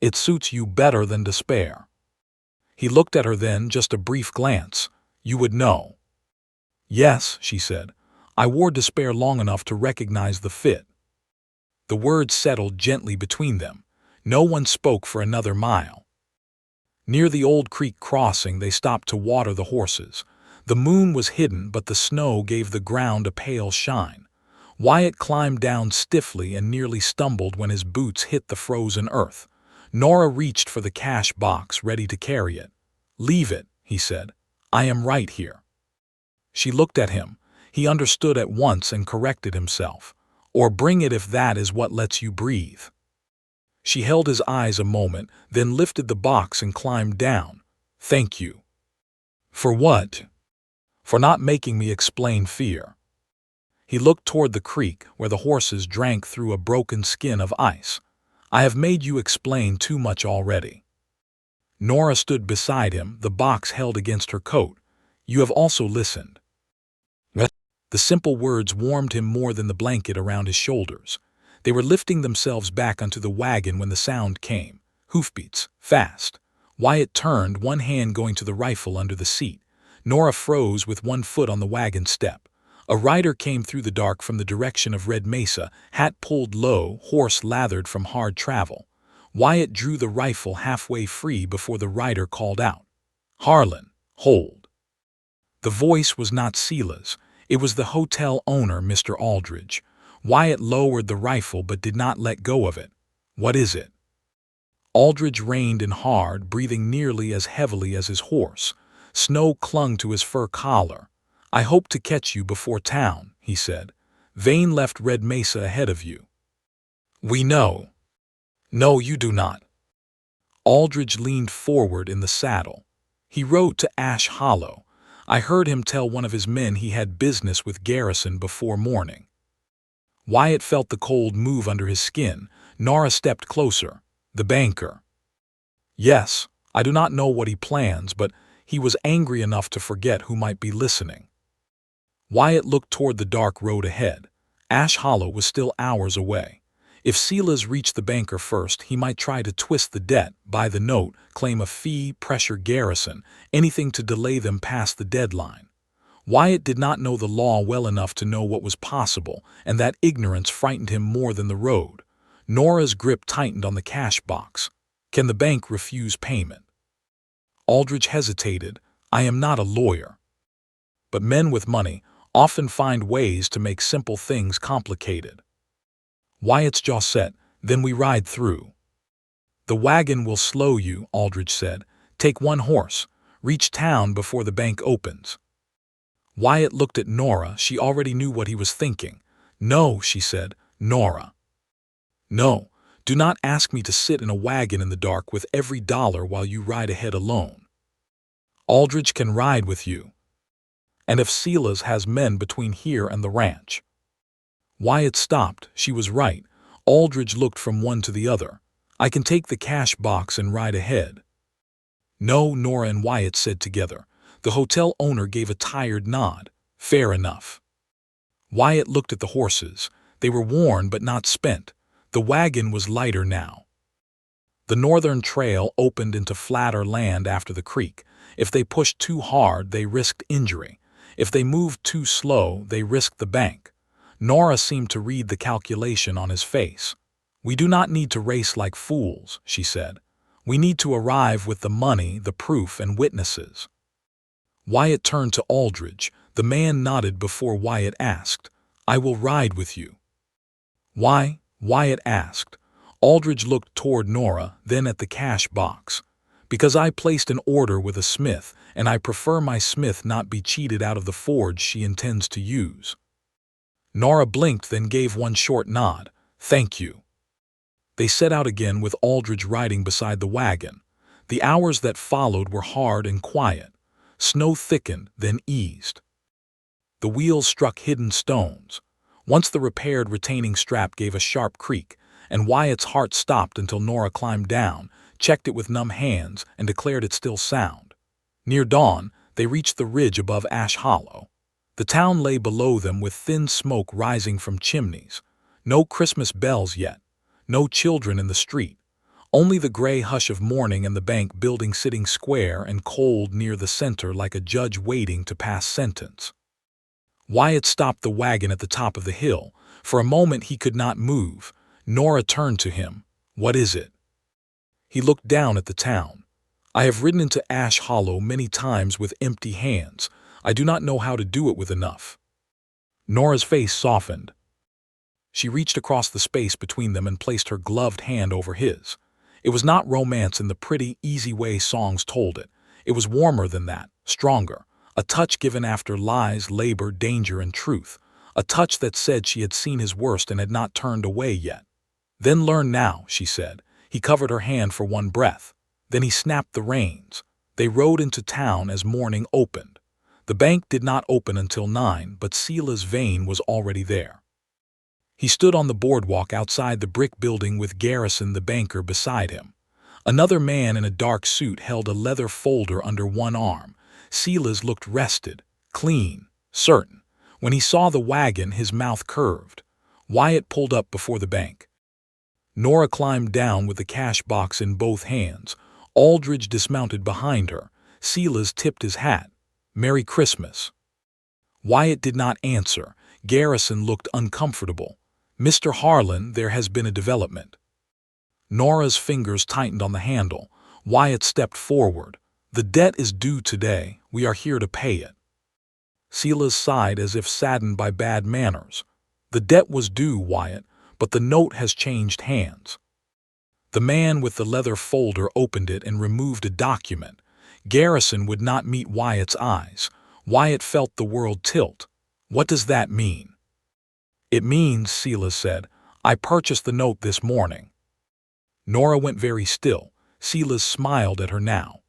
"It suits you better than despair." He looked at her then, just a brief glance. "You would know." "Yes," she said. "I wore despair long enough to recognize the fit." The words settled gently between them. No one spoke for another mile. Near the old creek crossing, they stopped to water the horses. The moon was hidden, but the snow gave the ground a pale shine. Wyatt climbed down stiffly and nearly stumbled when his boots hit the frozen earth. Nora reached for the cash box, ready to carry it. "Leave it," he said. "I am right here." She looked at him. He understood at once and corrected himself. "Or bring it if that is what lets you breathe." She held his eyes a moment, then lifted the box and climbed down. "Thank you." "For what?" "For not making me explain fear." He looked toward the creek, where the horses drank through a broken skin of ice. "I have made you explain too much already." Nora stood beside him, the box held against her coat. "You have also listened." The simple words warmed him more than the blanket around his shoulders. They were lifting themselves back onto the wagon when the sound came. Hoofbeats, fast. Wyatt turned, one hand going to the rifle under the seat. Nora froze with one foot on the wagon step. A rider came through the dark from the direction of Red Mesa, hat pulled low, horse lathered from hard travel. Wyatt drew the rifle halfway free before the rider called out, "Harlan, hold." The voice was not Sila's. It was the hotel owner, Mr. Aldridge. Wyatt lowered the rifle but did not let go of it. "What is it?" Aldridge reined in hard, breathing nearly as heavily as his horse. Snow clung to his fur collar. "I hope to catch you before town," he said. "Vane left Red Mesa ahead of you." "We know." "No, you do not." Aldridge leaned forward in the saddle. "He rode to Ash Hollow. I heard him tell one of his men he had business with Garrison before morning." Wyatt felt the cold move under his skin. Nora stepped closer. "The banker." "Yes, I do not know what he plans, but he was angry enough to forget who might be listening." Wyatt looked toward the dark road ahead. Ash Hollow was still hours away. If Silas reached the banker first, he might try to twist the debt, buy the note, claim a fee, pressure Garrison, anything to delay them past the deadline. Wyatt did not know the law well enough to know what was possible, and that ignorance frightened him more than the road. Nora's grip tightened on the cash box. Can the bank refuse payment? Aldridge hesitated. I am not a lawyer. But men with money often find ways to make simple things complicated. Wyatt's jaw set. Then we ride through. The wagon will slow you, Aldridge said. Take one horse. Reach town before the bank opens. Wyatt looked at Nora. She already knew what he was thinking. No, she said. Nora. No, do not ask me to sit in a wagon in the dark with every dollar while you ride ahead alone. Aldridge can ride with you. And if Sila's has men between here and the ranch. Wyatt stopped. She was right. Aldridge looked from one to the other. I can take the cash box and ride ahead. No, Nora and Wyatt said together. The hotel owner gave a tired nod. Fair enough. Wyatt looked at the horses. They were worn but not spent. The wagon was lighter now. The northern trail opened into flatter land after the creek. If they pushed too hard, they risked injury. If they moved too slow, they risked the bank. Nora seemed to read the calculation on his face. We do not need to race like fools, she said. We need to arrive with the money, the proof, and witnesses. Wyatt turned to Aldridge. The man nodded before Wyatt asked, I will ride with you. Why? Wyatt asked. Aldridge looked toward Nora, then at the cash box. Because I placed an order with a smith, and I prefer my smith not be cheated out of the forge she intends to use. Nora blinked, then gave one short nod. Thank you. They set out again with Aldridge riding beside the wagon. The hours that followed were hard and quiet. Snow thickened, then eased. The wheels struck hidden stones. Once the repaired retaining strap gave a sharp creak, and Wyatt's heart stopped until Nora climbed down, checked it with numb hands, and declared it still sound. Near dawn, they reached the ridge above Ash Hollow. The town lay below them with thin smoke rising from chimneys. No Christmas bells yet. No children in the street. Only the gray hush of morning and the bank building sitting square and cold near the center like a judge waiting to pass sentence. Wyatt stopped the wagon at the top of the hill. For a moment he could not move. Nora turned to him. What is it? He looked down at the town. I have ridden into Ash Hollow many times with empty hands. I do not know how to do it with enough. Nora's face softened. She reached across the space between them and placed her gloved hand over his. It was not romance in the pretty, easy way songs told it. It was warmer than that, stronger. A touch given after lies, labor, danger, and truth. A touch that said she had seen his worst and had not turned away yet. Then learn now, she said. He covered her hand for one breath. Then he snapped the reins. They rode into town as morning opened. The bank did not open until 9, but Sila's vein was already there. He stood on the boardwalk outside the brick building with Garrison the banker beside him. Another man in a dark suit held a leather folder under one arm. Sila's looked rested, clean, certain. When he saw the wagon, his mouth curved. Wyatt pulled up before the bank. Nora climbed down with the cash box in both hands. Aldridge dismounted behind her. Sila's tipped his hat. Merry Christmas. Wyatt did not answer. Garrison looked uncomfortable. Mr. Harlan, there has been a development. Nora's fingers tightened on the handle. Wyatt stepped forward. The debt is due today. We are here to pay it. Sila's sighed as if saddened by bad manners. The debt was due, Wyatt, but the note has changed hands. The man with the leather folder opened it and removed a document. Garrison would not meet Wyatt's eyes. Wyatt felt the world tilt. What does that mean? It means, Sila said, I purchased the note this morning. Nora went very still. Sila smiled at her now.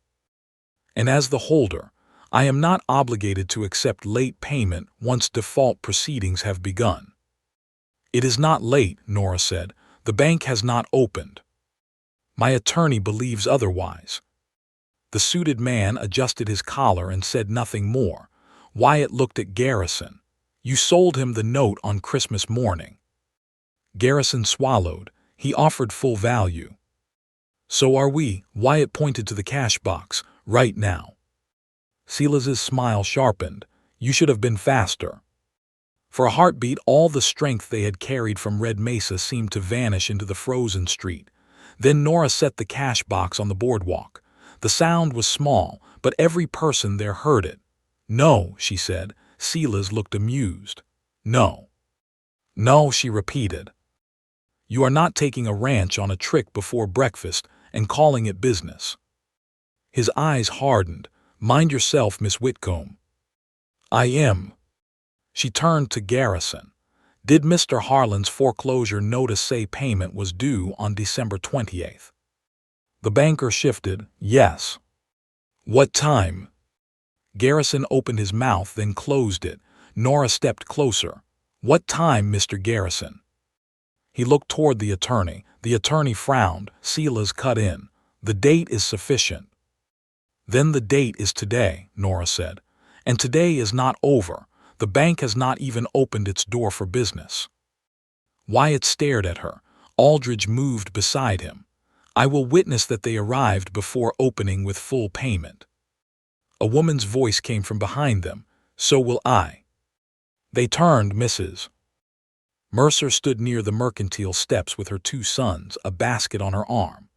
And as the holder, I am not obligated to accept late payment once default proceedings have begun. It is not late, Nora said. The bank has not opened. My attorney believes otherwise. The suited man adjusted his collar and said nothing more. Wyatt looked at Garrison. You sold him the note on Christmas morning. Garrison swallowed. He offered full value. So are we. Wyatt pointed to the cash box. Right now. Silas's smile sharpened. You should have been faster. For a heartbeat, all the strength they had carried from Red Mesa seemed to vanish into the frozen street. Then Nora set the cash box on the boardwalk. The sound was small, but every person there heard it. "No," she said. Silas looked amused. "No. No," she repeated. "You are not taking a ranch on a trick before breakfast and calling it business." His eyes hardened. "Mind yourself, Miss Whitcomb." "I am." She turned to Garrison. "Did Mr. Harlan's foreclosure notice say payment was due on December 28th? The banker shifted. "Yes." "What time?" Garrison opened his mouth, then closed it. Nora stepped closer. "What time, Mr. Garrison?" He looked toward the attorney. The attorney frowned. Silas cut in. "The date is sufficient." "Then the date is today," Nora said. "And today is not over. The bank has not even opened its door for business." Wyatt stared at her. Aldridge moved beside him. "I will witness that they arrived before opening with full payment." A woman's voice came from behind them. "So will I." They turned. Mrs. Mercer stood near the mercantile steps with her two sons, a basket on her arm.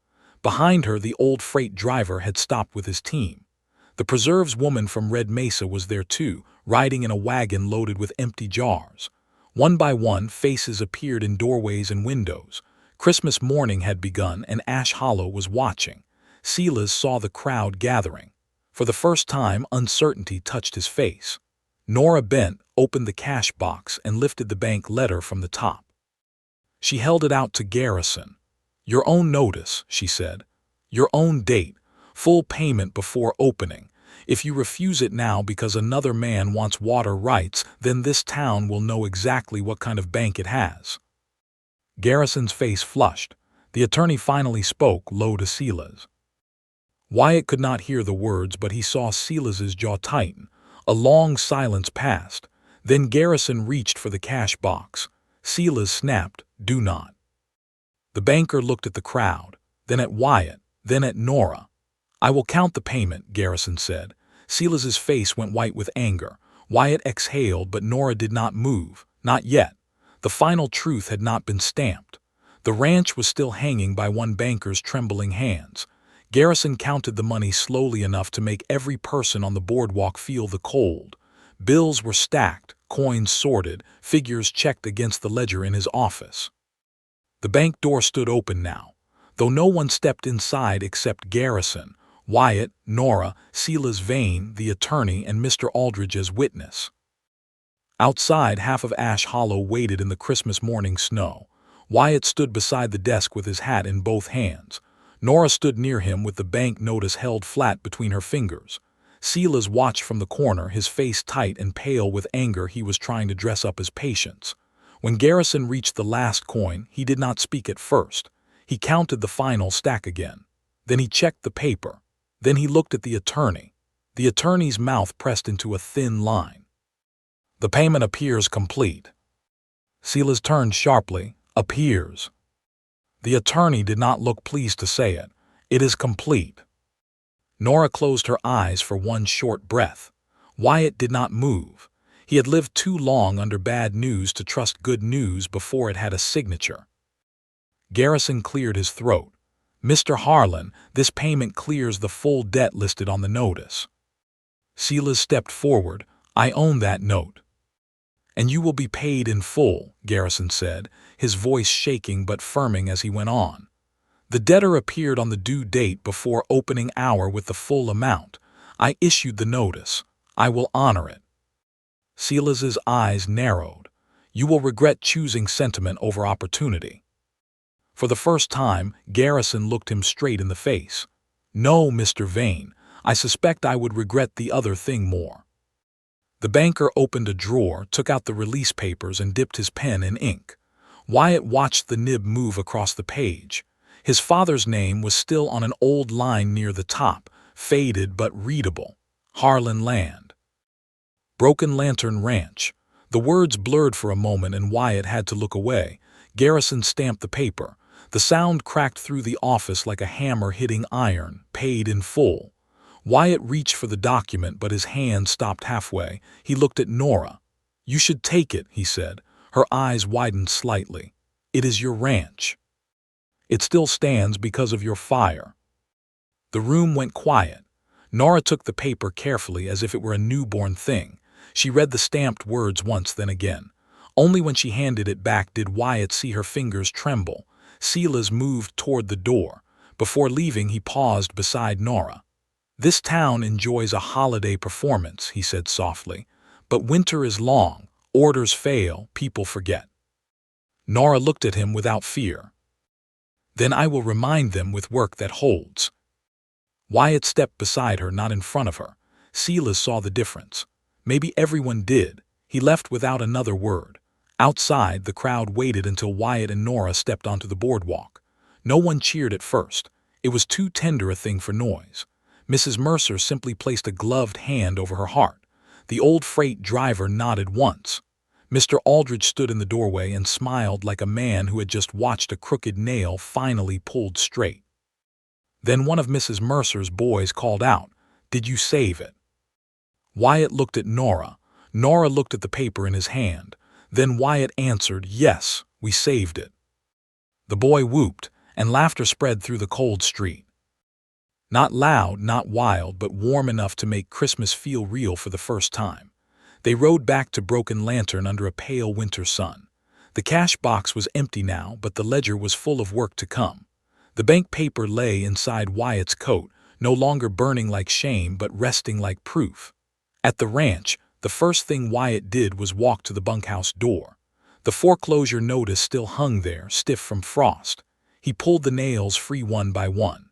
Behind her, the old freight driver had stopped with his team. The preserves woman from Red Mesa was there too, riding in a wagon loaded with empty jars. One by one, faces appeared in doorways and windows. Christmas morning had begun, and Ash Hollow was watching. Silas saw the crowd gathering. For the first time, uncertainty touched his face. Nora bent, opened the cash box, and lifted the bank letter from the top. She held it out to Garrison. "Your own notice," she said. "Your own date. Full payment before opening. If you refuse it now because another man wants water rights, then this town will know exactly what kind of bank it has." Garrison's face flushed. The attorney finally spoke, low to Silas. Wyatt could not hear the words, but he saw Silas's jaw tighten. A long silence passed. Then Garrison reached for the cash box. Silas snapped, "Do not." The banker looked at the crowd, then at Wyatt, then at Nora. "I will count the payment," Garrison said. Silas's face went white with anger. Wyatt exhaled, but Nora did not move. Not yet. The final truth had not been stamped. The ranch was still hanging by one banker's trembling hands. Garrison counted the money slowly enough to make every person on the boardwalk feel the cold. Bills were stacked, coins sorted, figures checked against the ledger in his office. The bank door stood open now, though no one stepped inside except Garrison, Wyatt, Nora, Silas Vane, the attorney, and Mr. Aldridge as witness. Outside, half of Ash Hollow waited in the Christmas morning snow. Wyatt stood beside the desk with his hat in both hands. Nora stood near him with the bank notice held flat between her fingers. Silas watched from the corner, his face tight and pale with anger. He was trying to dress up his patience. When Garrison reached the last coin, he did not speak at first. He counted the final stack again. Then he checked the paper. Then he looked at the attorney. The attorney's mouth pressed into a thin line. "The payment appears complete." Silas turned sharply. "Appears." The attorney did not look pleased to say it. "It is complete." Nora closed her eyes for one short breath. Wyatt did not move. He had lived too long under bad news to trust good news before it had a signature. Garrison cleared his throat. "Mr. Harlan, this payment clears the full debt listed on the notice." Silas stepped forward. "I own that note." "And you will be paid in full," Garrison said, his voice shaking but firming as he went on. "The debtor appeared on the due date before opening hour with the full amount. I issued the notice. I will honor it." Silas's eyes narrowed. "You will regret choosing sentiment over opportunity." For the first time, Garrison looked him straight in the face. "No, Mr. Vane, I suspect I would regret the other thing more." The banker opened a drawer, took out the release papers, and dipped his pen in ink. Wyatt watched the nib move across the page. His father's name was still on an old line near the top, faded but readable. Harlan Land. Broken Lantern Ranch. The words blurred for a moment and Wyatt had to look away. Garrison stamped the paper. The sound cracked through the office like a hammer hitting iron. Paid in full. Wyatt reached for the document, but his hand stopped halfway. He looked at Nora. "You should take it," he said. Her eyes widened slightly. "It is your ranch. It still stands because of your fire." The room went quiet. Nora took the paper carefully as if it were a newborn thing. She read the stamped words once, then again. Only when she handed it back did Wyatt see her fingers tremble. Silas moved toward the door. Before leaving, he paused beside Nora. "This town enjoys a holiday performance," he said softly. "But winter is long. Orders fail. People forget." Nora looked at him without fear. "Then I will remind them with work that holds." Wyatt stepped beside her, not in front of her. Silas saw the difference. Maybe everyone did. He left without another word. Outside, the crowd waited until Wyatt and Nora stepped onto the boardwalk. No one cheered at first. It was too tender a thing for noise. Mrs. Mercer simply placed a gloved hand over her heart. The old freight driver nodded once. Mr. Aldridge stood in the doorway and smiled like a man who had just watched a crooked nail finally pulled straight. Then one of Mrs. Mercer's boys called out, "Did you save it?" Wyatt looked at Nora. Nora looked at the paper in his hand. Then Wyatt answered, "Yes, we saved it." The boy whooped, and laughter spread through the cold street. Not loud, not wild, but warm enough to make Christmas feel real for the first time. They rode back to Broken Lantern under a pale winter sun. The cash box was empty now, but the ledger was full of work to come. The bank paper lay inside Wyatt's coat, no longer burning like shame but resting like proof. At the ranch, the first thing Wyatt did was walk to the bunkhouse door. The foreclosure notice still hung there, stiff from frost. He pulled the nails free one by one.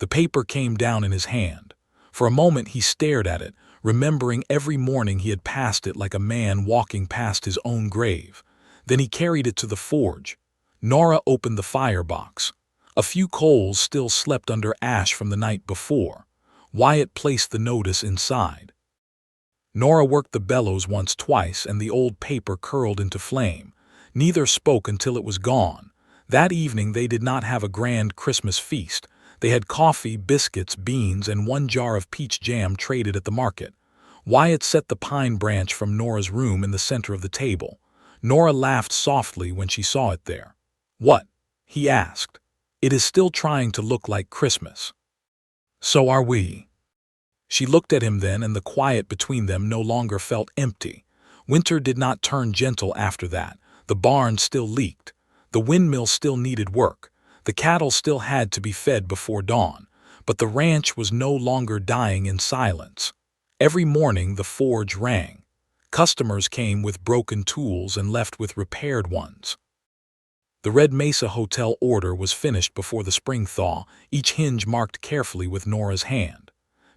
The paper came down in his hand. For a moment he stared at it, remembering every morning he had passed it like a man walking past his own grave. Then he carried it to the forge. Nora opened the firebox. A few coals still slept under ash from the night before. Wyatt placed the notice inside. Nora worked the bellows once, twice, and the old paper curled into flame. Neither spoke until it was gone. That evening they did not have a grand Christmas feast. They had coffee, biscuits, beans, and one jar of peach jam traded at the market. Wyatt set the pine branch from Nora's room in the center of the table. Nora laughed softly when she saw it there. "What?" he asked. "It is still trying to look like Christmas." "So are we." She looked at him then, and the quiet between them no longer felt empty. Winter did not turn gentle after that. The barn still leaked. The windmill still needed work. The cattle still had to be fed before dawn. But the ranch was no longer dying in silence. Every morning the forge rang. Customers came with broken tools and left with repaired ones. The Red Mesa Hotel order was finished before the spring thaw, each hinge marked carefully with Nora's hand.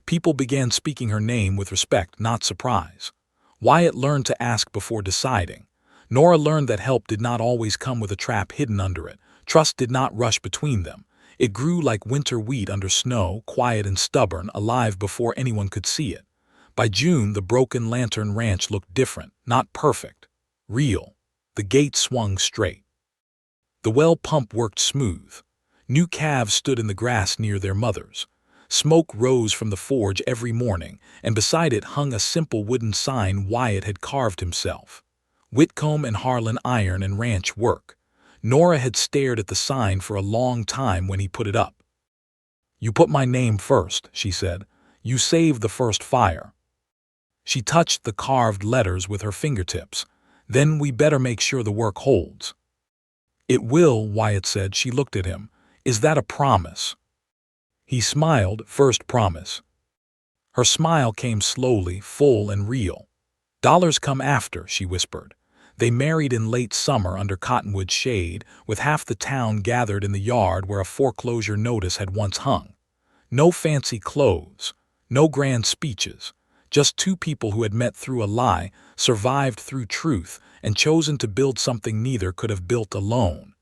People began speaking her name with respect, not surprise. Wyatt learned to ask before deciding. Nora learned that help did not always come with a trap hidden under it. Trust did not rush between them. It grew like winter wheat under snow, quiet and stubborn, alive before anyone could see it. By June, the Broken Lantern Ranch looked different, not perfect. Real. The gate swung straight. The well pump worked smooth. New calves stood in the grass near their mothers. Smoke rose from the forge every morning, and beside it hung a simple wooden sign Wyatt had carved himself. Whitcomb and Harlan Iron and Ranch Work. Nora had stared at the sign for a long time when he put it up. "You put my name first," she said. "You saved the first fire." She touched the carved letters with her fingertips. "Then we better make sure the work holds." "It will," Wyatt said. She looked at him. "Is that a promise?" He smiled. "First promise." Her smile came slowly, full and real. "Dollars come after," she whispered. They married in late summer under cottonwood shade, with half the town gathered in the yard where a foreclosure notice had once hung. No fancy clothes, no grand speeches, just two people who had met through a lie, survived through truth, and chosen to build something neither could have built alone.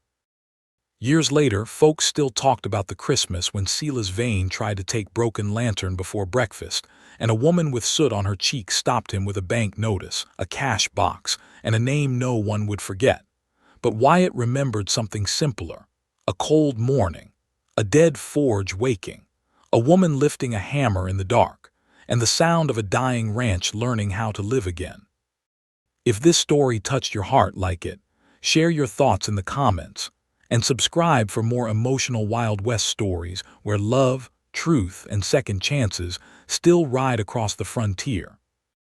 Years later, folks still talked about the Christmas when Silas Vane tried to take Broken Lantern before breakfast, and a woman with soot on her cheek stopped him with a bank notice, a cash box, and a name no one would forget. But Wyatt remembered something simpler: a cold morning, a dead forge waking, a woman lifting a hammer in the dark, and the sound of a dying ranch learning how to live again. If this story touched your heart like it, share your thoughts in the comments, and subscribe for more emotional Wild West stories where love, truth, and second chances still ride across the frontier.